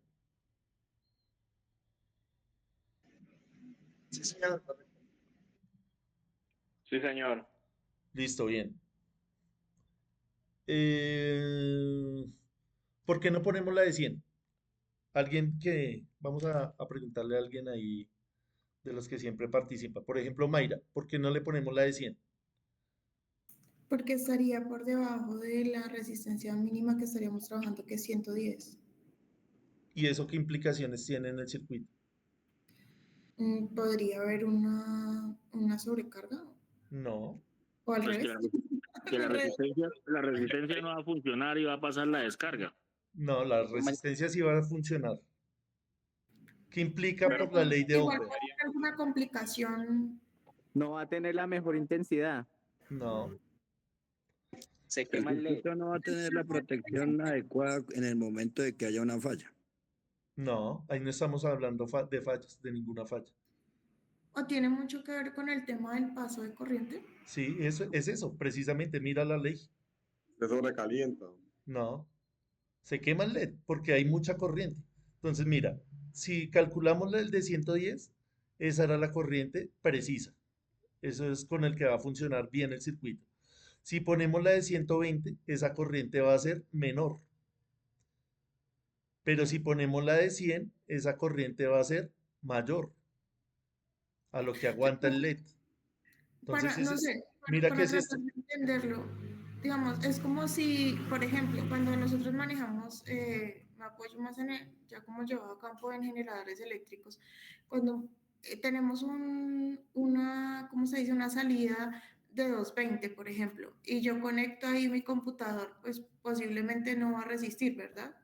Sí, señor. Sí, señor. Listo, bien. Eh, ¿Por qué no ponemos la de 100? Vamos a preguntarle a alguien ahí de los que siempre participa. Por ejemplo, Mayra, ¿por qué no le ponemos la de 100? Porque estaría por debajo de la resistencia mínima que estaríamos trabajando, que es 110. ¿Y eso qué implicaciones tiene en el circuito? Podría haber una sobrecarga No, o al Pues revés. que Al revés. la resistencia no va a funcionar y va a pasar la descarga. no, la resistencia sí va a funcionar. ¿Qué implica Pero por la ley de igual Ohm? puede haber alguna complicación. No va a tener la mejor intensidad. No, Se El quema el LED. circuito no va a tener la protección adecuada en el momento de que haya una falla. no, ahí no estamos hablando de fallas, de ninguna falla. ¿O tiene mucho que ver con el tema del paso de corriente? Sí, eso es eso, precisamente, mira la ley. Se sobrecalienta. No, se quema el LED porque hay mucha corriente. Entonces, mira, si calculamos el de 110, esa era la corriente precisa. Eso es con el que va a funcionar bien el circuito. Si ponemos la de 120, esa corriente va a ser menor. Pero si ponemos la de 100, esa corriente va a ser mayor a lo que aguanta el LED. Entonces, No sé, mira qué para es esto. tratar de entenderlo, digamos, es como si, por ejemplo, cuando nosotros manejamos, me apoyo más en el, ya como llevado a campo en generadores eléctricos, cuando tenemos ¿cómo se dice? Una salida de 220, por ejemplo, y yo conecto ahí mi computador, pues posiblemente no va a resistir, ¿verdad?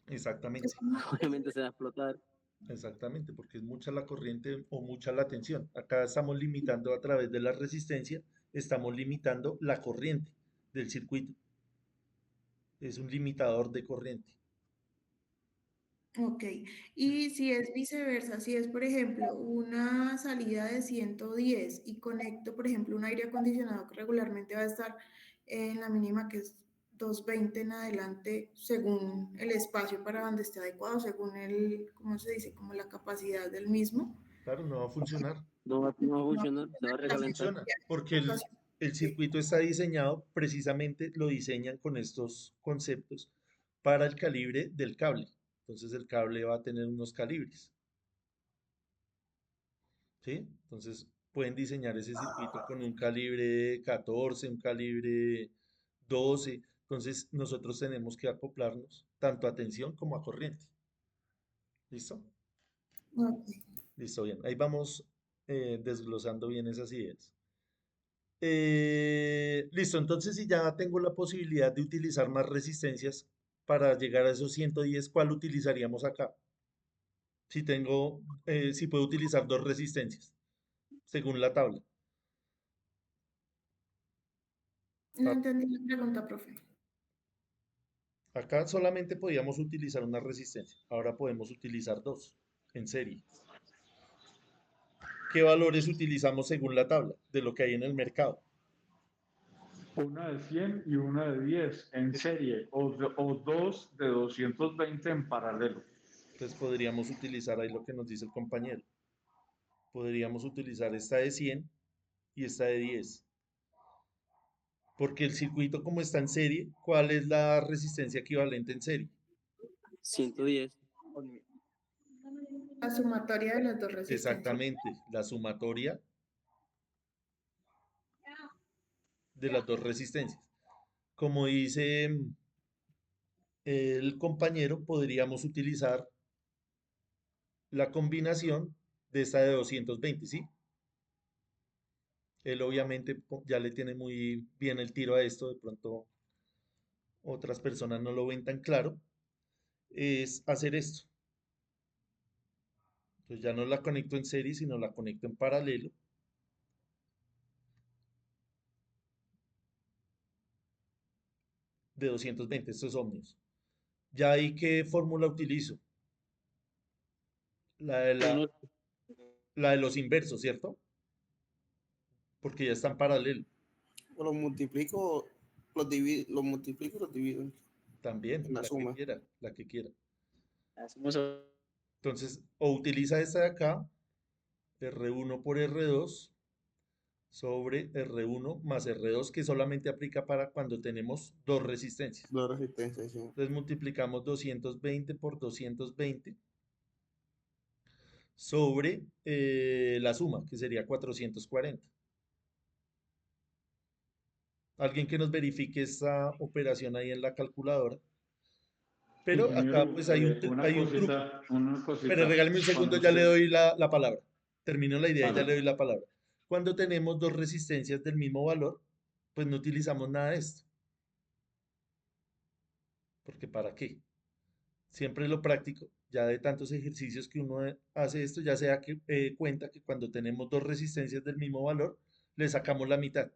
Exactamente. Es como, Obviamente se va a explotar. Exactamente, porque es mucha la corriente o mucha la tensión. Acá estamos limitando a través de la resistencia, estamos limitando la corriente del circuito. Es un limitador de corriente. Ok, y si es viceversa, si es, por ejemplo, una salida de 110 y conecto, por ejemplo, un aire acondicionado que regularmente va a estar en la mínima que es 220 en adelante, según el espacio para donde esté adecuado, según el, ¿cómo se dice? Como la capacidad del mismo. Claro, no va a funcionar. No va a No, funcionar, se va a No recalentar. funciona, porque el circuito está diseñado, precisamente lo diseñan con estos conceptos para el calibre del cable. Entonces el cable va a tener unos calibres, ¿sí? Entonces pueden diseñar ese circuito con un calibre 14, un calibre 12. Entonces nosotros tenemos que acoplarnos tanto a tensión como a corriente. ¿Listo? Ok. Listo, bien. Ahí vamos desglosando bien esas ideas. Listo, entonces si ya tengo la posibilidad de utilizar más resistencias para llegar a esos 110, ¿cuál utilizaríamos acá? Si puedo utilizar dos resistencias, según la tabla. No Ah, entendí la pregunta, profe. acá solamente podíamos utilizar una resistencia, ahora podemos utilizar dos en serie. ¿Qué valores utilizamos según la tabla de lo que hay en el mercado? Una de 100 y una de 10 en serie o dos de 220 en paralelo. Entonces podríamos utilizar ahí lo que nos dice el compañero. Podríamos utilizar esta de 100 y esta de 10. Porque el circuito como está en serie, ¿cuál es la resistencia equivalente en serie? 110. La sumatoria de las dos resistencias. Exactamente, la sumatoria de las dos resistencias. Como dice el compañero, podríamos utilizar la combinación de esta de 220, ¿sí? Él obviamente ya le tiene muy bien el tiro a esto, de pronto otras personas no lo ven tan claro, es hacer esto. Entonces ya no la conecto en serie, sino la conecto en paralelo. De 220, esto es ohmios. ¿Ya ahí qué fórmula utilizo? La de, Uno, la de los inversos, ¿cierto? Porque ya está en paralelo. Los multiplico, los multiplico y los divido También, en la suma. la que quiera. Hacemos Entonces, o utiliza esta de acá, R1 por R2, sobre R1 más R2, que solamente aplica para cuando tenemos dos resistencias. La resistencia, sí. Entonces multiplicamos 220 por 220 sobre la suma, que sería 440. Alguien que nos verifique esta operación ahí en la calculadora. Pero acá Ingeniero, pues una hay un truco. Pero cosita. regáleme un Cuando segundo, ya le usted, doy la palabra. Termino la idea y ya le vale, doy la palabra. Cuando tenemos dos resistencias del mismo valor, pues no utilizamos nada de esto. Porque ¿para qué? Siempre lo práctico, ya de tantos ejercicios que uno hace esto, ya se da cuenta que cuando tenemos dos resistencias del mismo valor, le sacamos la mitad.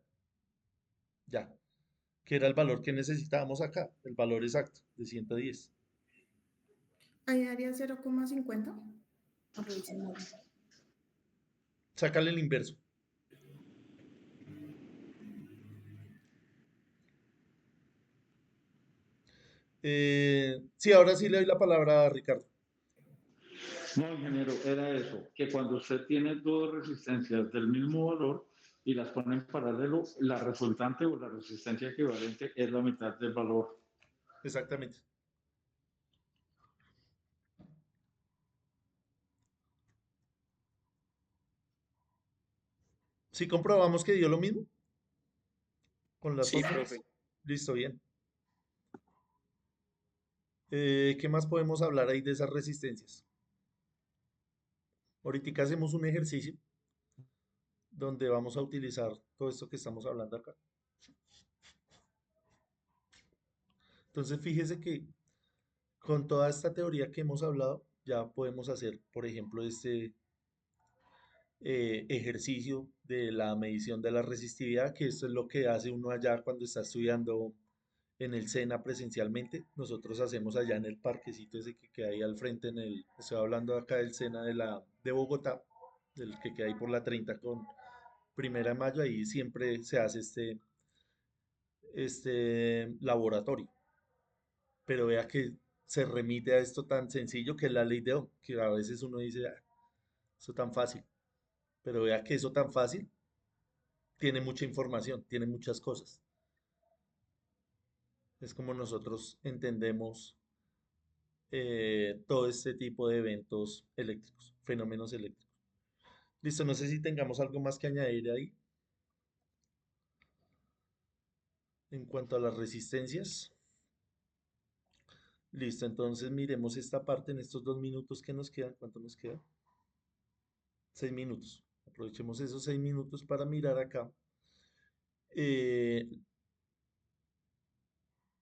Ya, que era el valor que necesitábamos acá, el valor exacto de 110. Ahí daría 0,50. Revisemos. Sácale el inverso. Sí, ahora sí le doy la palabra a Ricardo. no, ingeniero, era eso, que cuando usted tiene dos resistencias del mismo valor y las pone en paralelo, la resultante o la resistencia equivalente es la mitad del valor. Exactamente. Si comprobamos que dio lo mismo con las sí, fórmulas. profe. Listo, bien. ¿Qué más podemos hablar ahí de esas resistencias? Ahorita hacemos un ejercicio donde vamos a utilizar todo esto que estamos hablando acá. Entonces, fíjese que con toda esta teoría que hemos hablado, ya podemos hacer, por ejemplo, este ejercicio de la medición de la resistividad, que esto es lo que hace uno allá cuando está estudiando en el SENA presencialmente. Nosotros hacemos allá en el parquecito ese que queda ahí al frente estoy hablando acá del SENA de Bogotá, del que queda ahí por la 30 con Primera de Mayo, ahí siempre se hace este laboratorio. Pero vea que se remite a esto tan sencillo que es la ley de Ohm, que a veces uno dice, "Ah, eso tan fácil", pero vea que eso tan fácil tiene mucha información, tiene muchas cosas. Es como nosotros entendemos todo este tipo de eventos eléctricos, fenómenos eléctricos. Listo, no sé si tengamos algo más que añadir ahí en cuanto a las resistencias. Listo, entonces miremos esta parte en estos 2 minutos que nos quedan. ¿Cuánto nos queda? 6 minutos. Aprovechemos esos 6 minutos para mirar acá.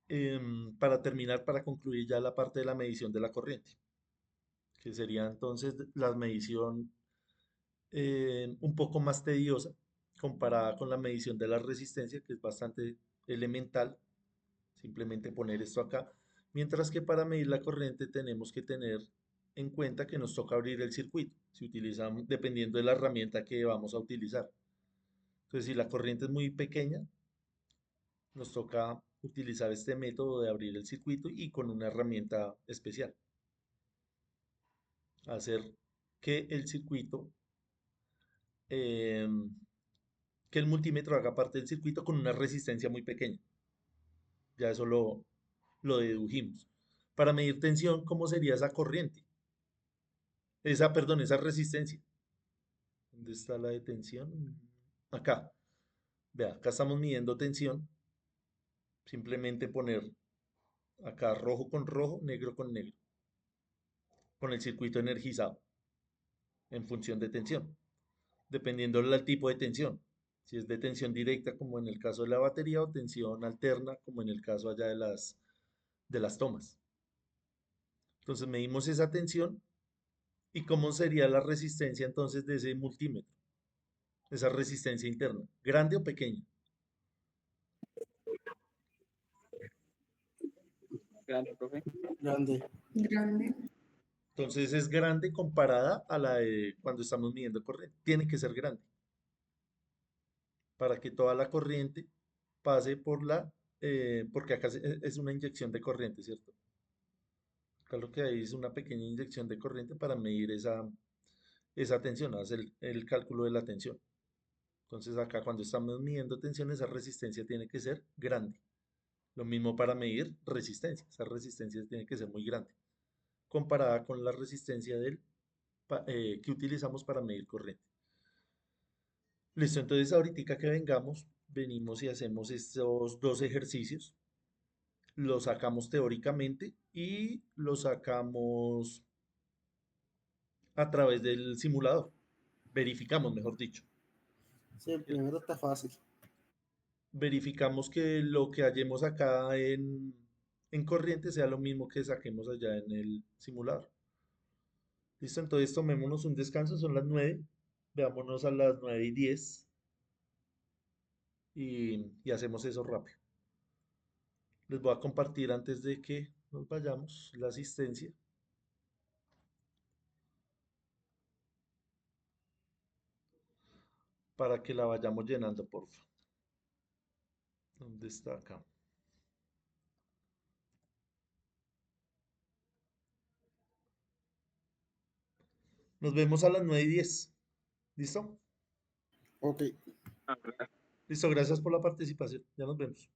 eh, para terminar, para concluir ya la parte de la medición de la corriente, que sería entonces la medición un poco más tediosa comparada con la medición de la resistencia, que es bastante elemental, simplemente poner esto acá, mientras que para medir la corriente tenemos que tener en cuenta que nos toca abrir el circuito, si utilizamos, dependiendo de la herramienta que vamos a utilizar. Entonces, si la corriente es muy pequeña, nos toca utilizar este método de abrir el circuito y con una herramienta especial, hacer que el circuito, em, que el multímetro haga parte del circuito con una resistencia muy pequeña. Ya eso lo dedujimos. Para medir tensión, ¿cómo sería esa corriente? Esa resistencia. ¿Dónde está la de tensión? Acá. Vea, acá estamos midiendo tensión. Simplemente poner acá rojo con rojo, negro con negro, con el circuito energizado en función de tensión, dependiendo del tipo de tensión. Si es de tensión directa, como en el caso de la batería, o tensión alterna, como en el caso allá de las tomas. Entonces medimos esa tensión y cómo sería la resistencia entonces de ese multímetro, esa resistencia interna, grande o pequeña. Grande, profe. Grande. Grande. Entonces es grande comparada a la de cuando estamos midiendo corriente. Tiene que ser grande para que toda la corriente pase porque acá es una inyección de corriente, ¿cierto? Acá lo que hay es una pequeña inyección de corriente para medir esa tensión, hacer el cálculo de la tensión. Entonces acá cuando estamos midiendo tensión, esa resistencia tiene que ser grande. Lo mismo para medir resistencia. Esa resistencia tiene que ser muy grande, comparada con la resistencia que utilizamos para medir corriente. Listo, entonces ahorita que venimos y hacemos estos dos ejercicios. Los sacamos teóricamente y los sacamos a través del simulador. Verificamos, mejor dicho. Sí, el primero está fácil. Verificamos que lo que hallemos acá en corriente sea lo mismo que saquemos allá en el simulador. Listo, entonces tomémonos un descanso, son las 9. Veámonos a las 9:10 y hacemos eso rápido. Les voy a compartir antes de que nos vayamos la asistencia. Para que la vayamos llenando, por favor. ¿Dónde está acá? Nos vemos a las 9:10. ¿Listo? Ok. Listo, gracias por la participación. Ya nos vemos.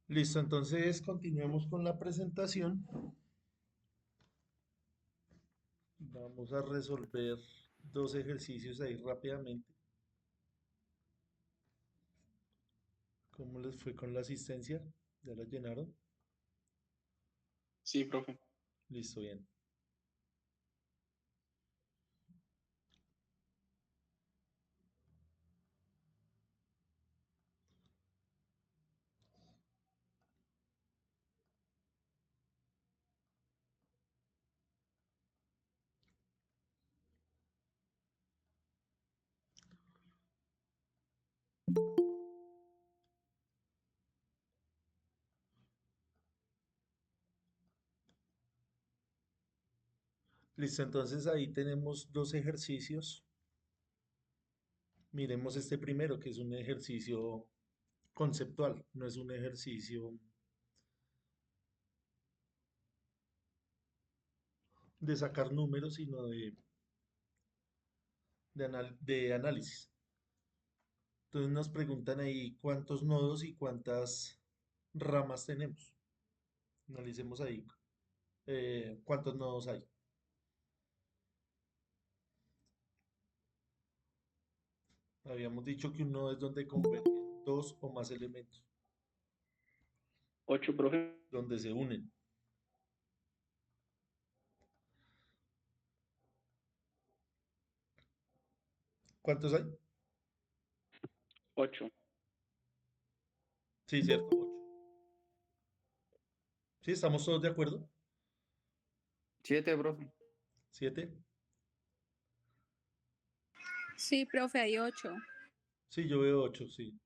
Listo, entonces continuemos con la presentación. Vamos a resolver dos ejercicios ahí rápidamente. ¿Cómo les fue con la asistencia? ¿Ya la llenaron? Sí, profe. Listo, bien. Listo, entonces ahí tenemos dos ejercicios. Miremos este primero, que es un ejercicio conceptual, no es un ejercicio de sacar números, sino de análisis. Entonces nos preguntan ahí cuántos nodos y cuántas ramas tenemos. Analicemos ahí cuántos nodos hay. Habíamos dicho que un nodo es donde convergen dos o más elementos, 8, profe. donde se unen. ¿Cuántos hay? 8. Sí, cierto, 8. ¿Sí? ¿Estamos todos de acuerdo? 7, profe. 7. Sí, profe, hay 8. Sí, yo veo 8, sí.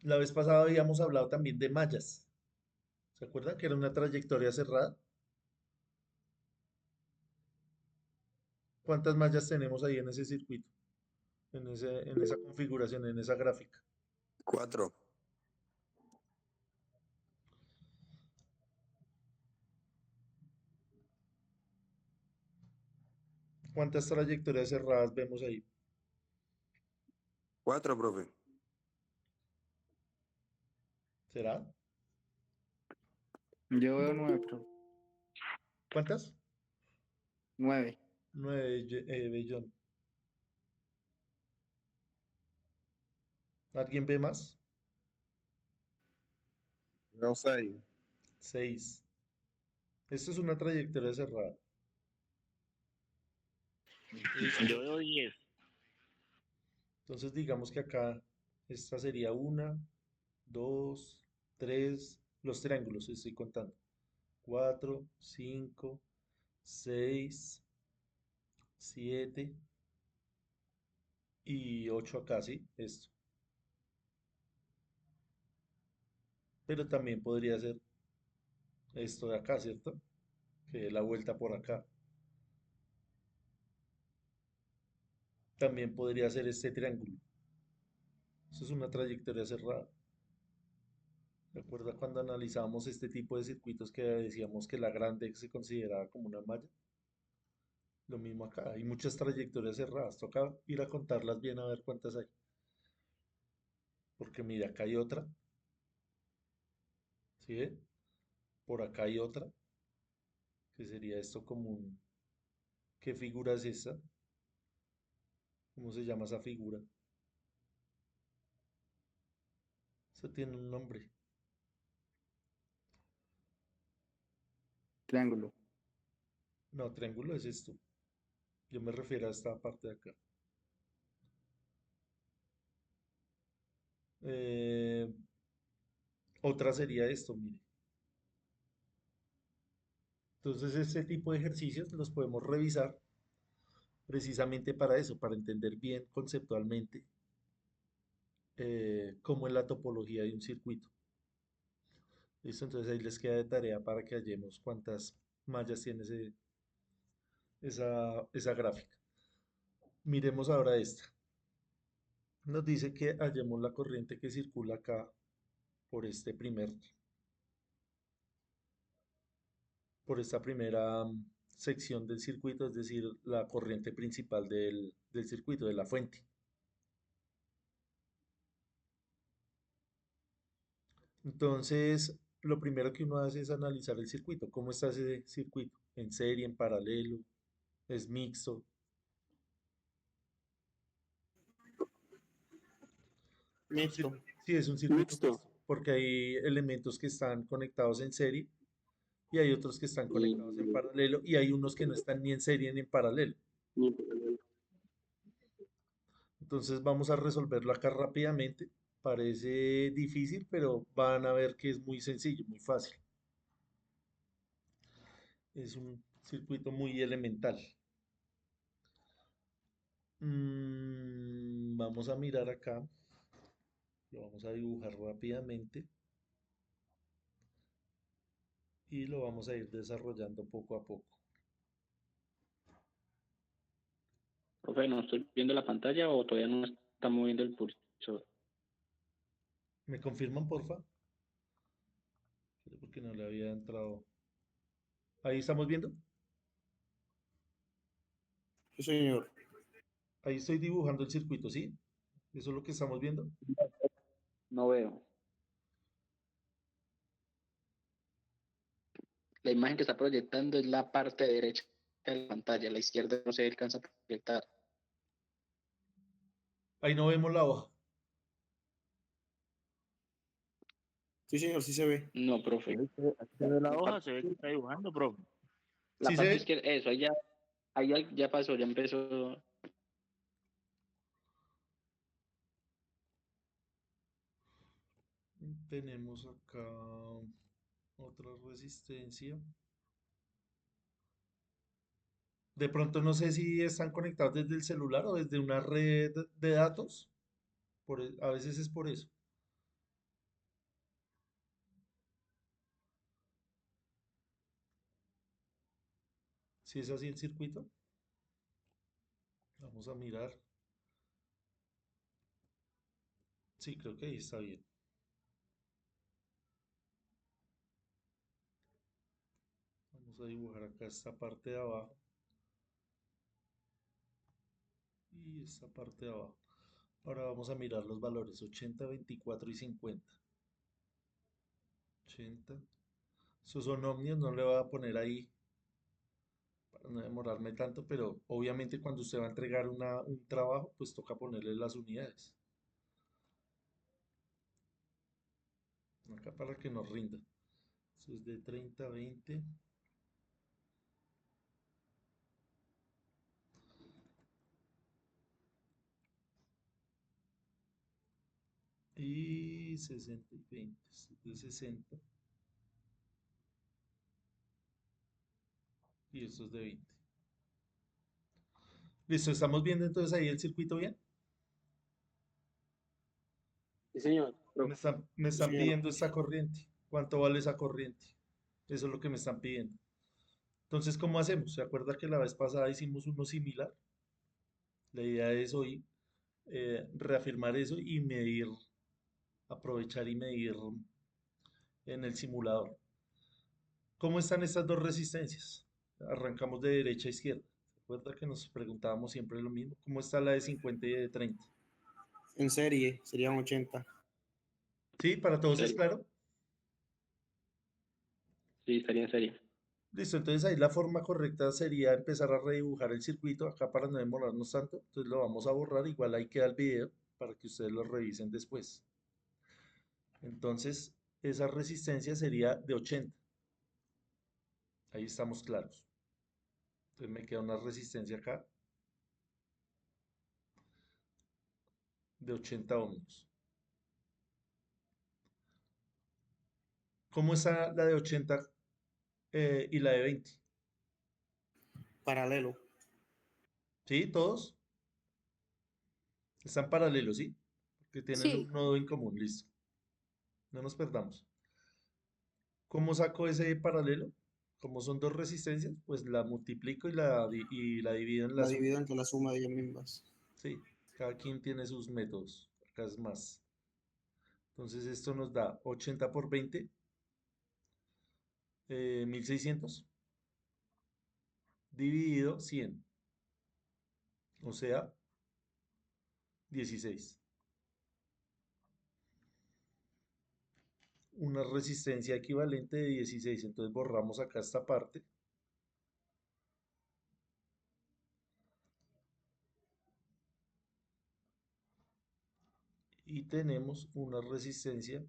La vez pasada habíamos hablado también de mallas. ¿Se acuerdan que era una trayectoria cerrada? ¿Cuántas mallas tenemos ahí en ese circuito? En esa configuración, en esa gráfica. 4. ¿Cuántas trayectorias cerradas vemos ahí? 4, profe. ¿Será? Yo veo 9, profe. ¿Cuántas? 9. 9, Bellón. ¿Alguien ve más? Veo 6. 6. Esto es una trayectoria cerrada. Yo veo 10. Entonces digamos que acá esta sería 1, 2, 3, los triángulos estoy contando. 4, 5, 6, 7 y 8 acá, ¿sí? Esto. Pero también podría ser esto de acá, ¿cierto? Que dé la vuelta por acá. También podría ser este triángulo. Eso es una trayectoria cerrada. ¿Recuerda cuando analizábamos este tipo de circuitos que decíamos que la grande se consideraba como una malla? Lo mismo acá, hay muchas trayectorias cerradas. Toca ir a contarlas bien a ver cuántas hay. Porque mira, acá hay otra. ¿Sí ve? Por acá hay otra. Que sería esto como un... ¿Qué figura es esa? ¿Cómo se llama esa figura? Eso tiene un nombre. Triángulo. No, triángulo es esto. Yo me refiero a esta parte de acá. Eh, Otra sería esto, mire. Entonces, este tipo de ejercicios los podemos revisar precisamente para eso, para entender bien conceptualmente cómo es la topología de un circuito. ¿Listo? Entonces ahí les queda de tarea para que hallemos cuántas mallas tiene esa gráfica. Miremos ahora esta. Nos dice que hallemos la corriente que circula acá por por esta primera sección del circuito, es decir, la corriente principal del circuito, de la fuente. Entonces, lo primero que uno hace es analizar el circuito. ¿Cómo está ese circuito? ¿En serie, en paralelo? ¿Es mixto? Mixto. Sí, es un circuito Mixto. mixto, porque hay elementos que están conectados en serie y hay otros que están conectados en paralelo y hay unos que no están ni en serie ni en paralelo. Entonces vamos a resolverlo acá rápidamente. Parece difícil, pero van a ver que es muy sencillo, muy fácil. Es un circuito muy elemental. Vamos a mirar acá. Lo vamos a dibujar rápidamente. Y lo vamos a ir desarrollando poco a poco. Profe, ¿no estoy viendo la pantalla o todavía no está moviendo el cursor? ¿Me confirman, porfa? Porque no le había entrado. Ahí estamos viendo. Sí, señor. Ahí estoy dibujando el circuito, ¿sí? Eso es lo que estamos viendo. No veo. La imagen que está proyectando es la parte derecha de la pantalla, la izquierda no se alcanza a proyectar. Ahí no vemos la hoja. Sí, señor, sí se ve. No, profe. Se ve la hoja, se ve que está dibujando, profe. La ¿Sí se parte ve? izquierda, eso, ahí ya pasó, ya empezó. Tenemos acá otra resistencia. De pronto no sé si están conectados desde el celular o desde una red de datos. A veces es por eso. Si es así el circuito. Vamos a mirar. Sí, creo que ahí está bien. Vamos a dibujar acá esta parte de abajo. Y esta parte de abajo. Ahora vamos a mirar los valores 80, 24 y 50. 80. Esos son ohmios, no le voy a poner ahí para no demorarme tanto, pero obviamente cuando usted va a entregar un trabajo, pues toca ponerle las unidades. Acá para que nos rinda. Eso es de 30 a 20. Y 60 y 20. Esto es de 60. Y esto es de 20. Listo, ¿estamos viendo entonces ahí el circuito bien? Sí, señor. Me Sí, están señor. pidiendo esta corriente. ¿Cuánto vale esa corriente? Eso es lo que me están pidiendo. Entonces, ¿cómo hacemos? ¿Se acuerda que la vez pasada hicimos uno similar? La idea es hoy reafirmar eso y medir, aprovechar y medir en el simulador. ¿Cómo están estas dos resistencias? Arrancamos de derecha a izquierda. ¿Se acuerda que nos preguntábamos siempre lo mismo? ¿Cómo está la de 50 y de 30? En serie serían 80. ¿Sí? ¿Para todos es Serio. claro? Sí, estaría en serio. Listo, entonces ahí la forma correcta sería empezar a redibujar el circuito acá para no demorarnos tanto. Entonces lo vamos a borrar, igual ahí queda el video para que ustedes lo revisen después. Entonces, esa resistencia sería de 80. Ahí estamos claros. Entonces me queda una resistencia acá de 80 ohmios. ¿Cómo está la de 80 y la de 20? Paralelo. ¿Sí? ¿Todos? Están paralelos, ¿sí? Porque tienen un Sí, nodo en común, listo. No nos perdamos. ¿Cómo saco ese paralelo? Como son dos resistencias, pues la multiplico y la divido en la La suma. divido entre la suma de ellas mismas. Sí, cada quien tiene sus métodos. Acá es más. Entonces esto nos da 80 por 20, 1600, dividido 100, o sea, 16. Una resistencia equivalente de 16. Entonces borramos acá esta parte. Y tenemos una resistencia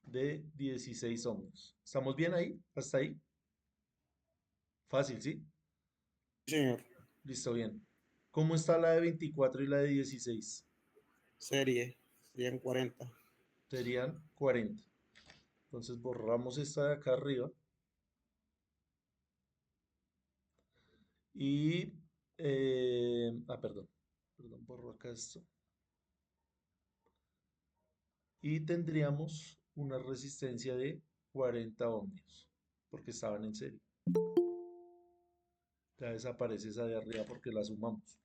de 16 ohmios. ¿Estamos bien ahí? ¿Hasta ahí? Fácil, ¿sí? Sí, señor. Listo, bien. ¿Cómo está la de 24 y la de 16? Serie. Serían 40. Serían 40. Entonces borramos esta de acá arriba. Y, perdón. Perdón, borro acá esto. Y tendríamos una resistencia de 40 ohmios, porque estaban en serie. Ya desaparece esa de arriba porque la sumamos.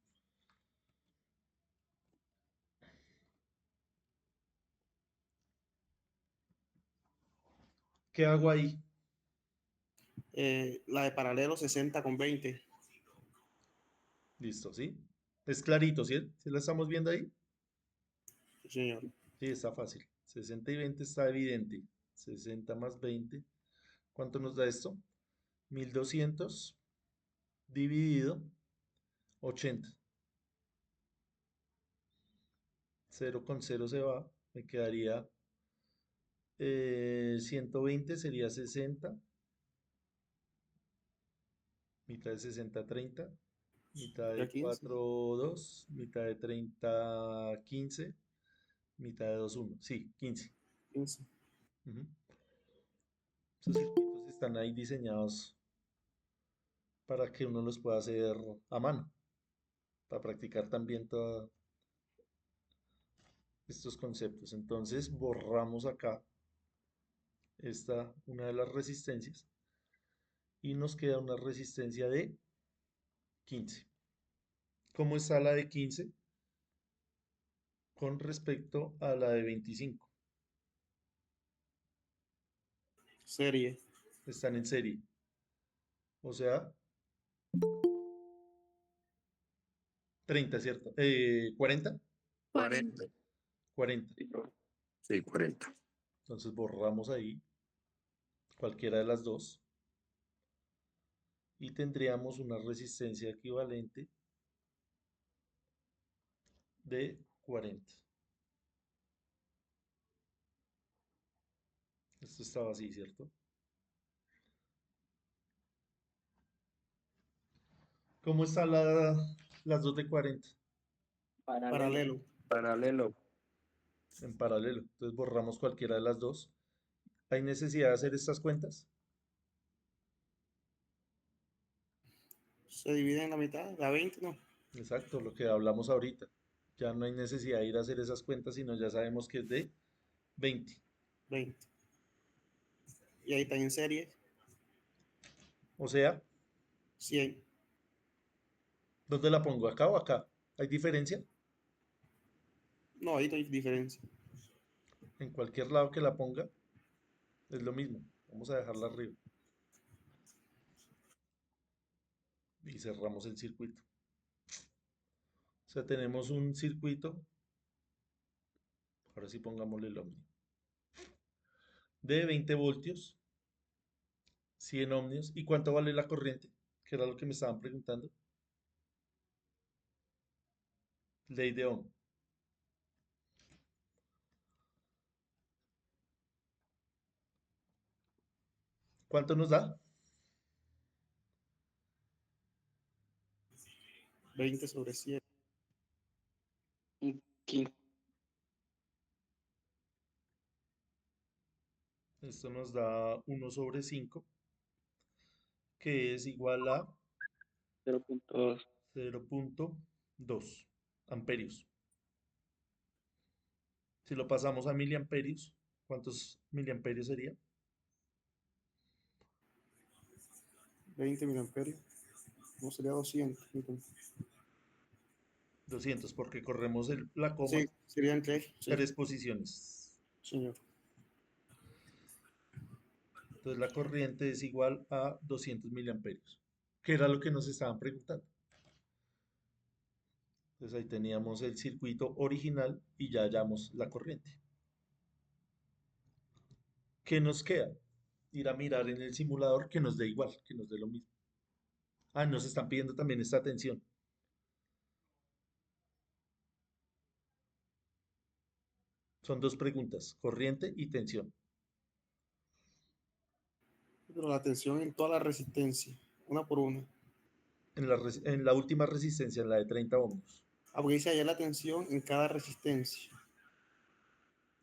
¿Qué hago ahí? La de paralelo 60 con 20. Listo, ¿sí? Es clarito, ¿sí? ¿Sí la estamos viendo ahí? Sí, señor. Sí, está fácil. 60 y 20 está evidente. 60 más 20. ¿Cuánto nos da esto? 1200 dividido 80. 0 con 0 se va. Me quedaría 120 sería 60. Mitad de 60, 30. Mitad Ya de 15. 4, 2. Mitad de 30, 15. Mitad de 2, 1. Sí, 15. 15. Ujú. Esos circuitos están ahí diseñados para que uno los pueda hacer a mano, para practicar también todos estos conceptos. Entonces borramos acá una de las resistencias y nos queda una resistencia de 15. ¿Cómo está la de 15 con respecto a la de 25? Serie. Están en serie. O sea, 30, ¿cierto? 40. 40. 40. Sí, 40. Entonces borramos ahí cualquiera de las dos y tendríamos una resistencia equivalente de 40. Esto estaba así, ¿cierto? ¿Cómo están las dos de 40? Paralelo. Paralelo. En paralelo. Entonces borramos cualquiera de las dos. ¿Hay necesidad de hacer estas cuentas? Se divide en la mitad. La 20, ¿no? Exacto, lo que hablamos ahorita. Ya no hay necesidad de ir a hacer esas cuentas, sino ya sabemos que es de 20. 20. Y ahí está en serie. O sea, 100. ¿dónde la pongo? ¿Acá o acá? ¿Hay diferencia? No, ahí hay diferencia. En cualquier lado que la ponga es lo mismo. Vamos a dejarla arriba. Y cerramos el circuito. O sea, tenemos un circuito. Ahora sí pongámosle el ohmio. De 20 voltios, 100 ohmios. ¿Y cuánto vale la corriente? Que era lo que me estaban preguntando. Ley de Ohm. ¿Cuánto nos da? 20 sobre 100. Un 15. Esto nos da 1 sobre 5, que es igual a 0.2. 0.2 amperios. Si lo pasamos a miliamperios, ¿cuántos miliamperios sería? 20 miliamperios. No sería 200. 200, porque corremos la coma Sí, serían 3. Sí, 3 posiciones. señor. Entonces la corriente es igual a 200 miliamperios, que era lo que nos estaban preguntando. Entonces ahí teníamos el circuito original y ya hallamos la corriente. ¿Qué nos queda? Ir a mirar en el simulador que nos dé igual, que nos dé lo mismo. Ah, nos están pidiendo también esta tensión. Son dos preguntas, corriente y tensión. Pero la tensión en toda la resistencia, una por una. En la última resistencia, en la de 30 ohmios. Ah, porque dice allá la tensión en cada resistencia.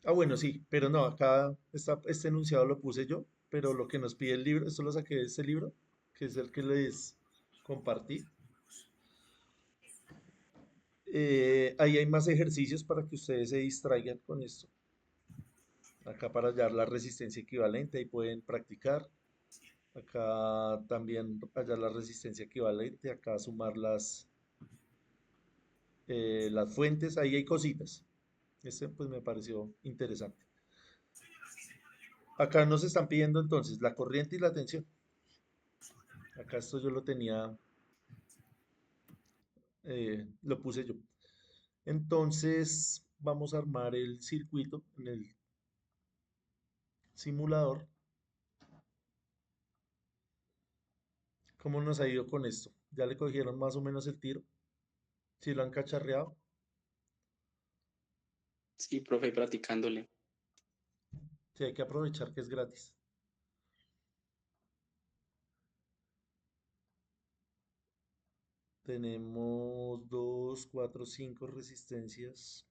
Ah, bueno, sí, pero no, acá este enunciado lo puse yo, pero lo que nos pide el libro, esto lo saqué de este libro, que es el que les compartí. Ahí hay más ejercicios para que ustedes se distraigan con esto. Acá para hallar la resistencia equivalente, ahí pueden practicar. Acá también hallar la resistencia equivalente, acá sumar las fuentes, ahí hay cositas. Este pues me pareció interesante. Acá nos están pidiendo entonces la corriente y la tensión. Acá esto yo lo tenía, lo puse yo. Entonces vamos a armar el circuito en el simulador. ¿Cómo nos ha ido con esto? ¿Ya le cogieron más o menos el tiro? ¿Sí lo han cacharreado? Sí, profe, practicándole. Sí, hay que aprovechar que es gratis. Tenemos 2, 4, 5 resistencias.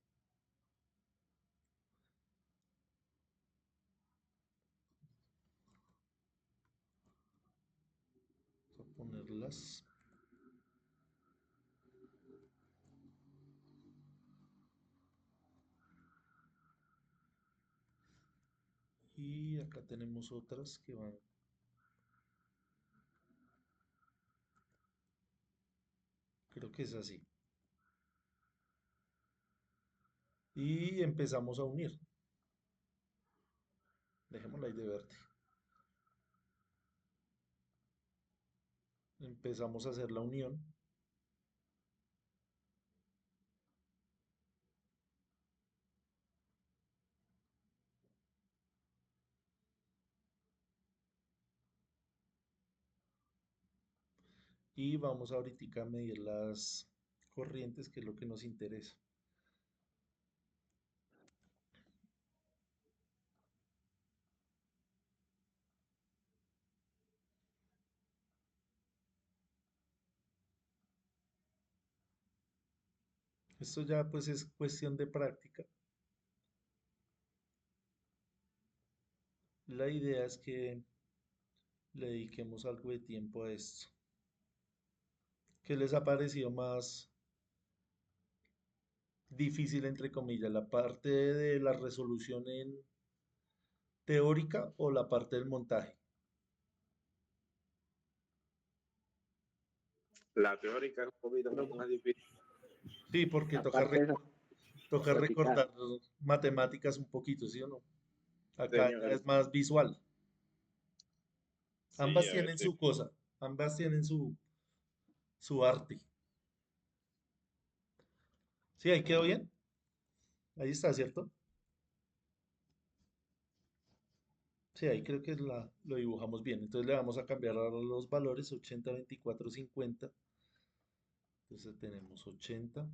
Vamos a ponerlas. Y acá tenemos otras que van. Creo que es así. Y empezamos a unir. Dejémosla ahí de verde. Empezamos a hacer la unión. Y vamos ahorita a medir las corrientes, que es lo que nos interesa. Esto ya pues es cuestión de práctica. La idea es que le dediquemos algo de tiempo a esto. ¿Qué les ha parecido más difícil, entre comillas, la parte de la resolución en teórica o la parte del montaje? La teórica es un poquito más difícil. Sí, porque Aparte de toca practicar. recordar matemáticas un poquito, ¿sí o no? Acá ya Señor, es más visual. sí, Ambas a tienen veces. su cosa, ambas tienen su arte. Sí, ahí quedó bien. Ahí está, ¿cierto? Sí, ahí creo que lo dibujamos bien. Entonces le vamos a cambiar ahora los valores 80, 24, 50. Entonces tenemos 80.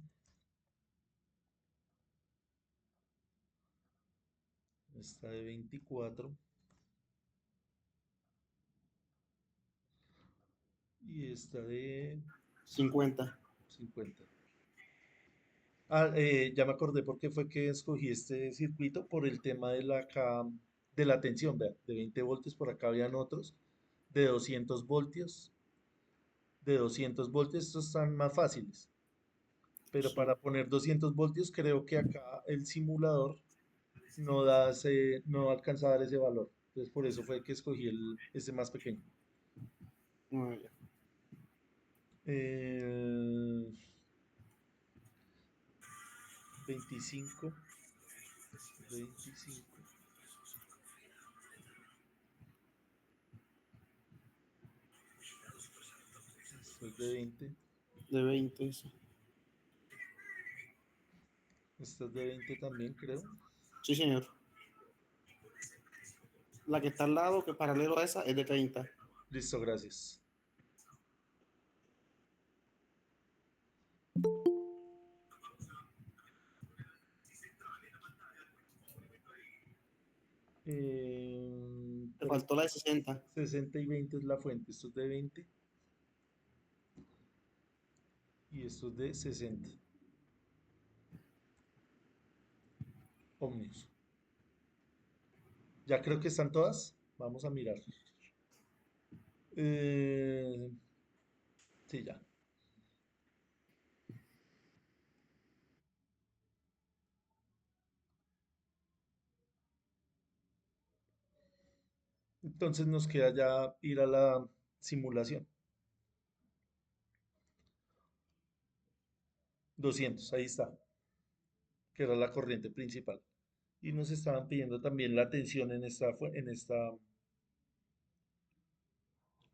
Esta de 24 y esta de 50. 50. Ah, ya me acordé por qué fue que escogí este circuito por el tema de la tensión, vea, de 20 voltios, por acá habían otros de 200 voltios, estos están más fáciles, pero Sí. para poner 200 voltios creo que acá el simulador no alcanza a dar ese valor, entonces por eso fue que escogí ese más pequeño. Ah, ya. El 25, 25. Esto es de 20. De 20 eso. Esta es de 20 también, creo. Sí, señor. La que está al lado, que es paralelo a esa, es de 30. Listo, gracias. Te faltó la de 60. 60 y 20 es la fuente. Esto es de 20. Y esto es de 60. Ómnibus. Ya creo que están todas. Vamos a mirar. Sí, ya. Entonces nos queda ya ir a la simulación. 200, ahí está, que era la corriente principal. Y nos estaban pidiendo también la tensión en esta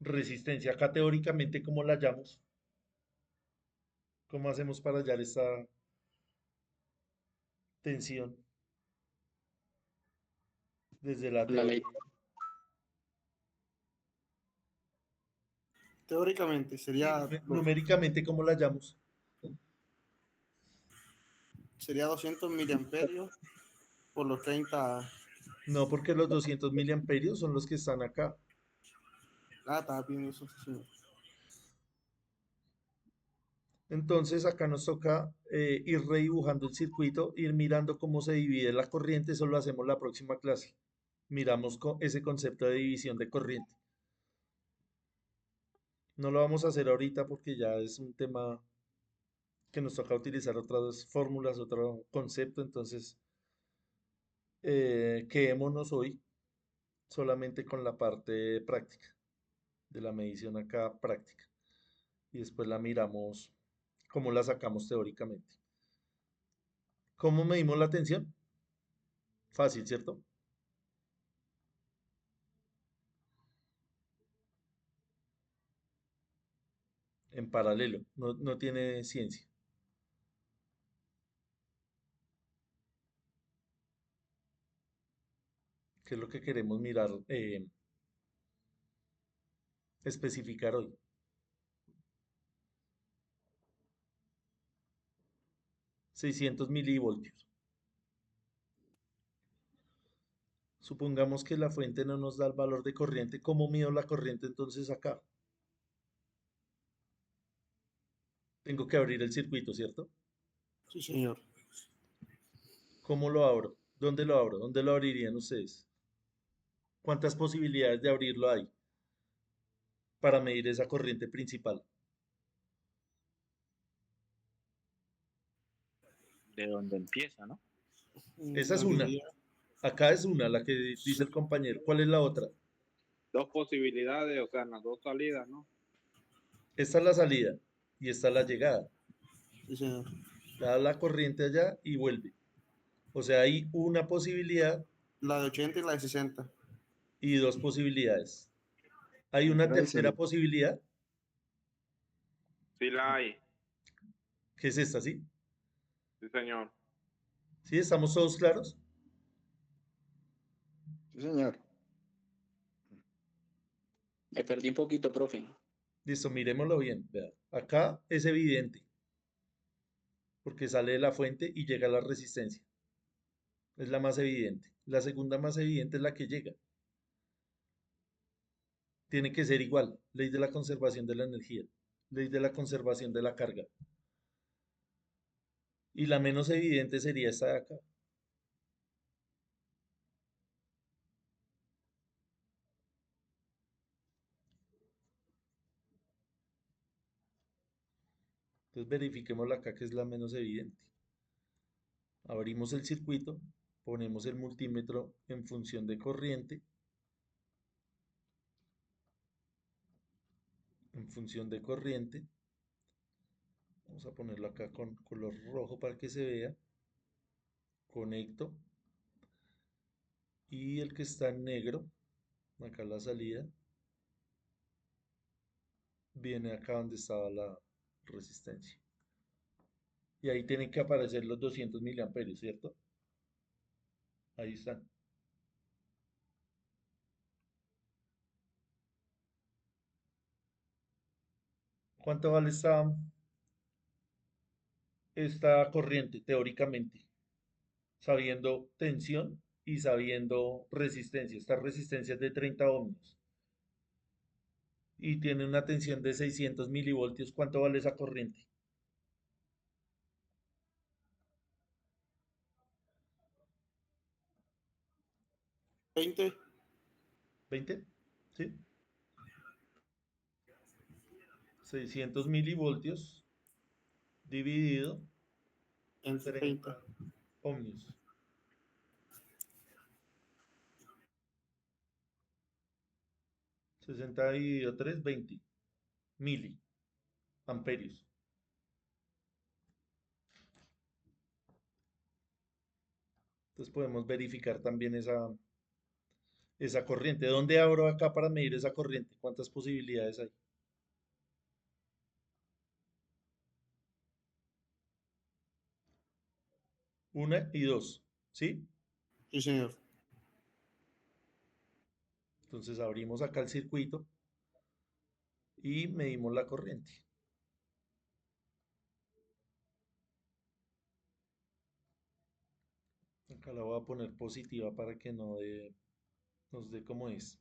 resistencia. Acá teóricamente, ¿cómo la hallamos? ¿Cómo hacemos para hallar esta tensión desde la La ley. teoría? Teóricamente Sí, sería, numéricamente, ¿cómo la hallamos? sería 200 miliamperios por los 30. No, porque los 200 miliamperios son los que están acá. Ah, está bien eso, sí, señor. Entonces acá nos toca ir redibujando el circuito, ir mirando cómo se divide la corriente. Eso lo hacemos la próxima clase. Miramos ese concepto de división de corriente. No lo vamos a hacer ahorita porque ya es un tema que nos toca utilizar otras fórmulas, otro concepto. Entonces, quedémonos hoy solamente con la parte práctica, de la medición acá práctica. Y después la miramos, cómo la sacamos teóricamente. ¿Cómo medimos la tensión? Fácil, ¿cierto? En paralelo, no tiene ciencia. ¿Qué es lo que queremos mirar, especificar hoy? 600 milivoltios. Supongamos que la fuente no nos da el valor de corriente. ¿Cómo mido la corriente entonces acá? Tengo que abrir el circuito, ¿cierto? Sí, señor. ¿Cómo lo abro? ¿Dónde lo abro? ¿Dónde lo abrirían ustedes? ¿Cuántas posibilidades de abrirlo hay para medir esa corriente principal? De donde empieza, ¿no? Esa es La una. teoría, Acá es una, la que dice el compañero. ¿Cuál es la otra? Dos posibilidades, o sea, en las dos salidas, ¿no? Esta es la salida y esta es la llegada. sí, señor. Da la corriente allá y vuelve. O sea, hay una posibilidad La de 80 y la de 60. y dos posibilidades. ¿Hay una tercera posibilidad? Sí la hay, ¿Qué es esta, sí? sí, señor. ¿Sí? ¿Estamos todos claros? Sí, señor. Me perdí un poquito, profe. Listo, miremoslo bien. Vea. Acá es evidente, porque sale de la fuente y llega a la resistencia. Es la más evidente. La segunda más evidente es la que llega. Tiene que ser igual. Ley de la conservación de la energía. Ley de la conservación de la carga. Y la menos evidente sería esta de acá. Entonces verifiquémosla acá que es la menos evidente. Abrimos el circuito, ponemos el multímetro en función de corriente en función de corriente. Vamos a ponerlo acá con color rojo para que se vea. Conecto. Y el que está en negro, acá la salida, viene acá donde estaba la resistencia. Y ahí tienen que aparecer los 200 miliamperios, ¿cierto? Ahí están. ¿Cuánto vale esta corriente teóricamente? Sabiendo tensión y sabiendo resistencia. Esta resistencia es de 30 ohmios y tiene una tensión de 600 milivoltios. ¿Cuánto vale esa corriente? 20. ¿20? ¿Sí? 600 milivoltios dividido Entre 30 ohmios. 60 dividido 3, 20 miliamperios. Entonces podemos verificar también esa corriente. ¿Dónde abro acá para medir esa corriente? ¿Cuántas posibilidades hay? Una y dos, ¿sí? Sí, señor. Entonces abrimos acá el circuito y medimos la corriente. Acá la voy a poner positiva para que nos dé como es.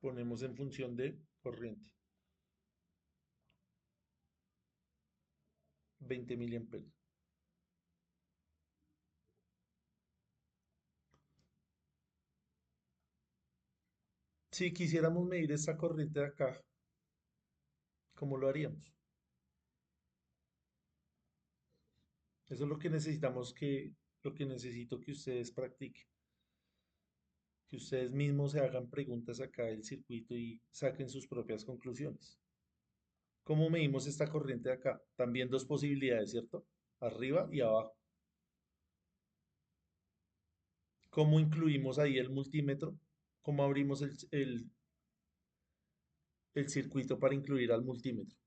Ponemos en función de corriente. 20 miliamperios. Si quisiéramos medir esta corriente de acá, ¿cómo lo haríamos? Eso es lo que necesito que ustedes practiquen. Que ustedes mismos se hagan preguntas acá del circuito y saquen sus propias conclusiones. ¿Cómo medimos esta corriente de acá? También dos posibilidades, ¿cierto? Arriba y abajo. ¿Cómo incluimos ahí el multímetro? ¿Cómo abrimos el circuito para incluir al multímetro?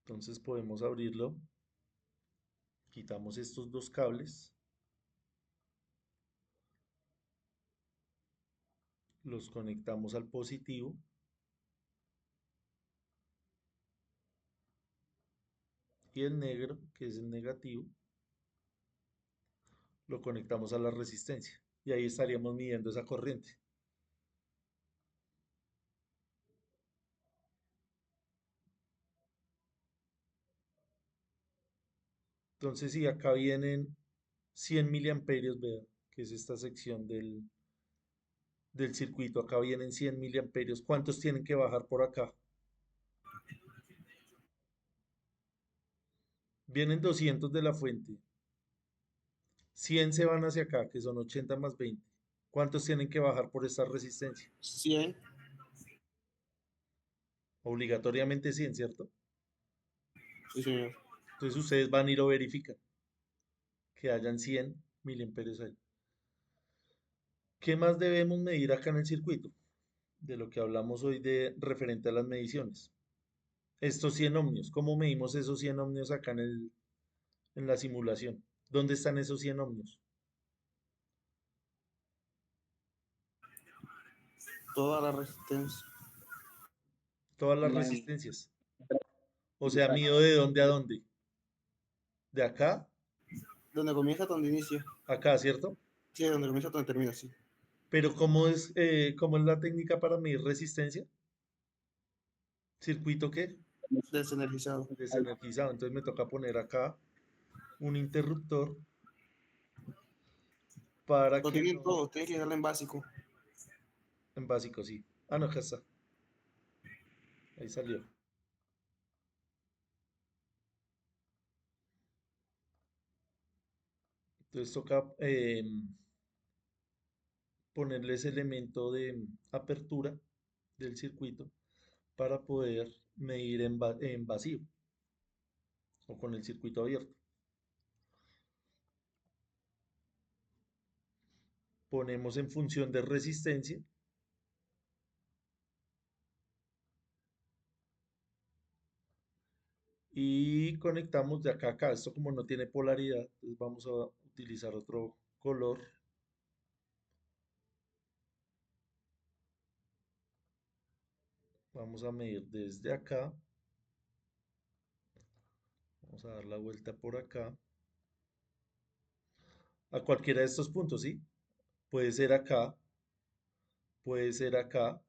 Entonces podemos abrirlo. Quitamos estos dos cables. Los conectamos al positivo. Y el negro, que es el negativo, lo conectamos a la resistencia. Y ahí estaríamos midiendo esa corriente. Entonces, si acá vienen 100 miliamperios, vean, que es esta sección del circuito, acá vienen 100 miliamperios, ¿cuántos tienen que bajar por acá? Vienen 200 de la fuente, 100 se van hacia acá, que son 80 más 20. ¿Cuántos tienen que bajar por esta resistencia? 100. Obligatoriamente 100, ¿cierto? Sí, señor. Entonces ustedes van y lo verifican, que hayan 100 miliamperios ahí. ¿Qué más debemos medir acá en el circuito? De lo que hablamos hoy de referente a las mediciones. Estos 100 ohmios, ¿cómo medimos esos 100 ohmios acá en la simulación? ¿Dónde están esos 100 ohmios? Toda la resistencia. Todas las resistencias. O sea, mido de dónde a dónde. De acá. Donde comienza, donde inicia. Acá, ¿cierto? Sí, donde comienza, donde termina, sí. Pero ¿cómo es la técnica para medir resistencia? ¿Circuito qué? Desenergizado. Desenergizado. Entonces me toca poner acá un interruptor para Lo que tienen no... todo, tienen que darle en básico. En básico, sí. Ah, no, acá está. Ahí salió. Entonces toca ponerle ese elemento de apertura del circuito para poder medir en vacío o con el circuito abierto. Ponemos en función de resistencia y conectamos de acá a acá. Esto como no tiene polaridad, entonces vamos a utilizar otro color. Vamos a medir desde acá. Vamos a dar la vuelta por acá. A cualquiera de estos puntos, ¿sí? Puede ser acá, puede ser acá,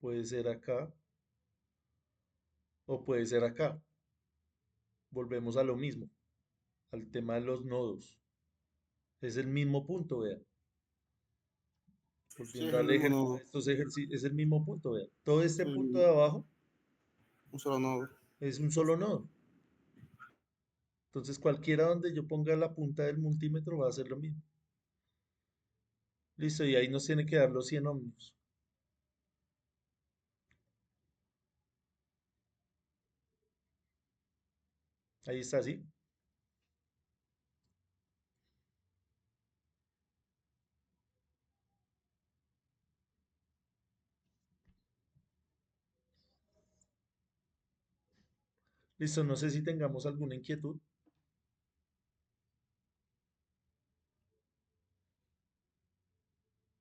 puede ser acá o puede ser acá. Volvemos a lo mismo, al tema de los nodos. Es el mismo punto, vea. Sí, Volviendo es el mismo a nodo. estos ejercicios, es el mismo punto, vea. Todo este punto de Un abajo solo nodo. es un solo nodo. Entonces cualquiera donde yo ponga la punta del multímetro va a ser lo mismo. Listo, y ahí nos tiene que dar los 100 ohmios. Ahí está, ¿sí? Listo, no sé si tengamos alguna inquietud.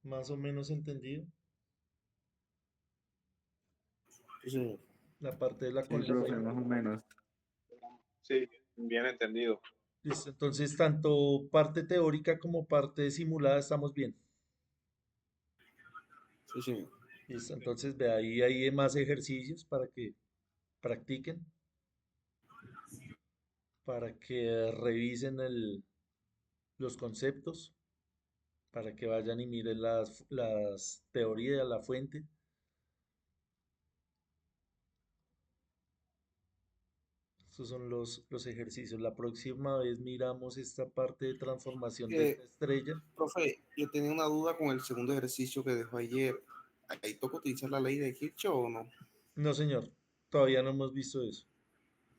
Más o menos entendido. Sí, señor. La parte de la Sí, profe, conexión. más o menos. Sí, bien entendido. Listo, entonces tanto parte teórica como parte simulada estamos bien. Sí, señor. Listo, entonces ve ahí hay más ejercicios para que practiquen, para que revisen los conceptos, para que vayan y miren las teorías, la fuente. Estos son los ejercicios. La próxima vez miramos esta parte de transformación de esta estrella. Profe, yo tenía una duda con el segundo ejercicio que dejó ayer. ¿Ahí toca utilizar la ley de Kirchhoff o no? No, señor, todavía no hemos visto eso.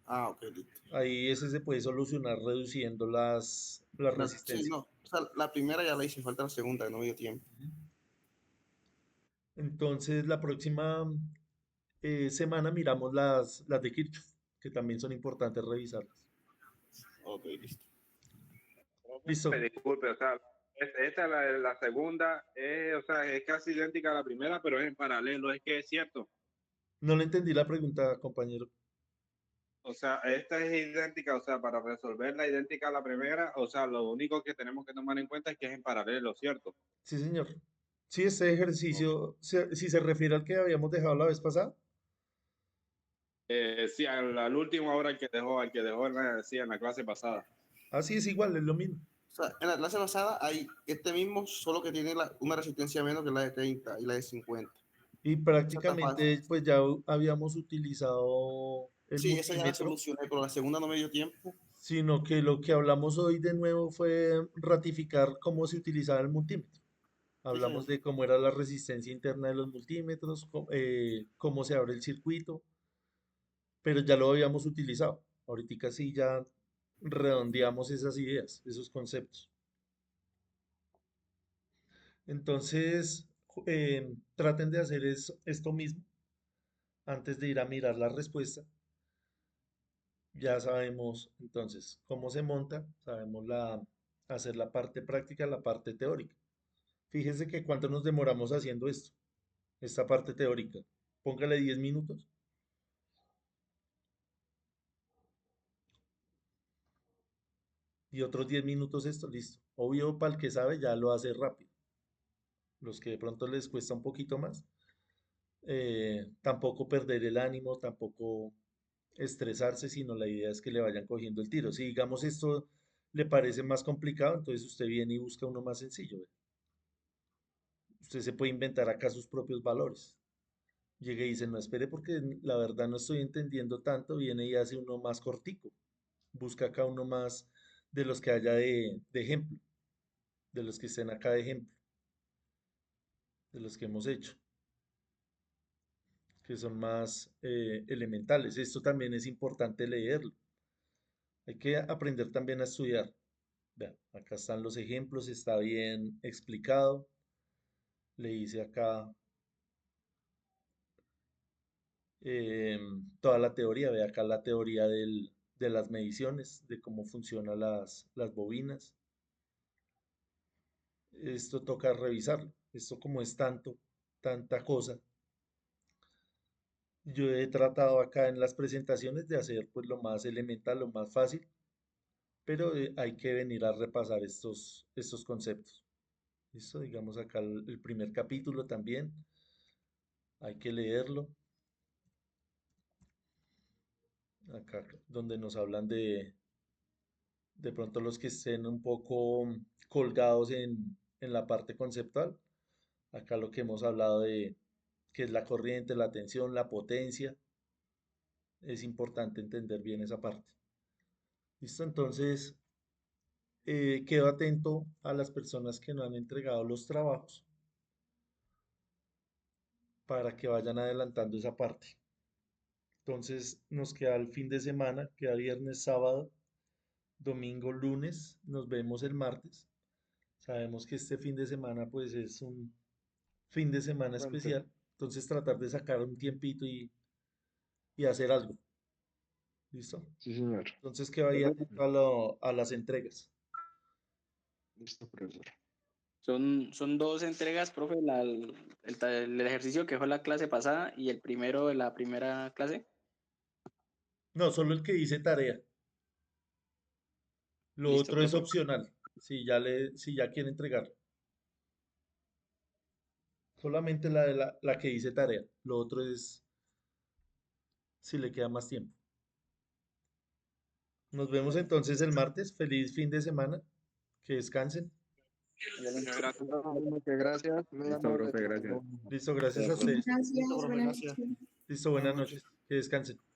Ah, ok, listo. Ahí ese se puede solucionar reduciendo la Sí, resistencia. no. O sea, la primera ya la hice, falta la segunda, que no me dio tiempo. Entonces, la próxima semana miramos las de Kirchhoff, que también son importantes revisarlas. Ok, listo. Listo. Disculpe, o sea, esta la segunda, o sea, es casi idéntica a la primera, pero es en paralelo, es que es cierto. No le entendí la pregunta, compañero. O sea, esta es idéntica, o sea, para resolverla idéntica a la primera, o sea, lo único que tenemos que tomar en cuenta es que es en paralelo, ¿cierto? Sí, señor. Sí, este ejercicio, si se refiere al que habíamos dejado la vez pasada. Sí, al último ahora al que dejó sí, en la clase pasada. Así es igual, es lo mismo. O sea, en la clase pasada hay este mismo, solo que tiene una resistencia menos que la de 30 y la de 50. Y Esa está fácil. prácticamente, pues ya habíamos utilizado el Sí, esa ya la multímetro, solucioné, pero la segunda no me dio tiempo. sino que lo que hablamos hoy de nuevo fue ratificar cómo se utilizaba el multímetro. Sí, Hablamos señor. de cómo era la resistencia interna de los multímetros, cómo se abre el circuito, pero ya lo habíamos utilizado. Ahorita sí ya redondeamos esas ideas, esos conceptos. Entonces, traten de hacer esto mismo antes de ir a mirar la respuesta. Ya sabemos entonces cómo se monta, sabemos hacer la parte práctica, la parte teórica. Fíjense que cuánto nos demoramos haciendo esto, esta parte teórica. Póngale 10 minutos. Y otros 10 minutos esto, listo. Obvio, para el que sabe ya lo hace rápido. Los que de pronto les cuesta un poquito más, tampoco perder el ánimo, tampoco estresarse, sino la idea es que le vayan cogiendo el tiro. Si digamos esto le parece más complicado, entonces usted viene y busca uno más sencillo. ¿Ve? Usted se puede inventar acá sus propios valores. Llegue y dice, no espere porque la verdad no estoy entendiendo tanto, viene y hace uno más cortico. Busca acá uno más de los que haya de ejemplo, de los que estén acá de ejemplo, de los que hemos hecho, que son más elementales. Esto también es importante leerlo. Hay que aprender también a estudiar. Vean, acá están los ejemplos, está bien explicado. Le hice acá toda la teoría. Ve acá la teoría de las mediciones, de cómo funcionan las bobinas. Esto toca revisarlo. Esto como es tanta cosa. Yo he tratado acá en las presentaciones de hacer pues lo más elemental, lo más fácil, pero hay que venir a repasar estos conceptos. ¿Listo? Digamos acá el primer capítulo también. Hay que leerlo. Acá donde nos hablan de pronto los que estén un poco colgados en la parte conceptual. Acá lo que hemos hablado de qué es la corriente, la tensión, la potencia. Es importante entender bien esa parte. ¿Listo? Entonces, quedo atento a las personas que no han entregado los trabajos para que vayan adelantando esa parte. Entonces, nos queda el fin de semana, queda viernes, sábado, domingo, lunes, nos vemos el martes. Sabemos que este fin de semana pues es un fin de semana Puente. especial, entonces tratar de sacar un tiempito y hacer algo. ¿Listo? Sí, señor. Entonces que vaya a las entregas. Listo, profesor. Son dos entregas, profe, el ejercicio que fue la clase pasada y el primero de la primera clase. No, solo el que dice tarea. Lo Listo, otro es profe. opcional, si ya quiere entregarlo. Solamente la que dice tarea. Lo otro es si le queda más tiempo. Nos vemos entonces el martes. Feliz fin de semana. Que descansen. Muchas gracias. Muy Listo, amable. profe, gracias. Listo, gracias a ustedes. Gracias, Listo, profe, buenas gracias. noches. Listo, buenas noches. Que descansen.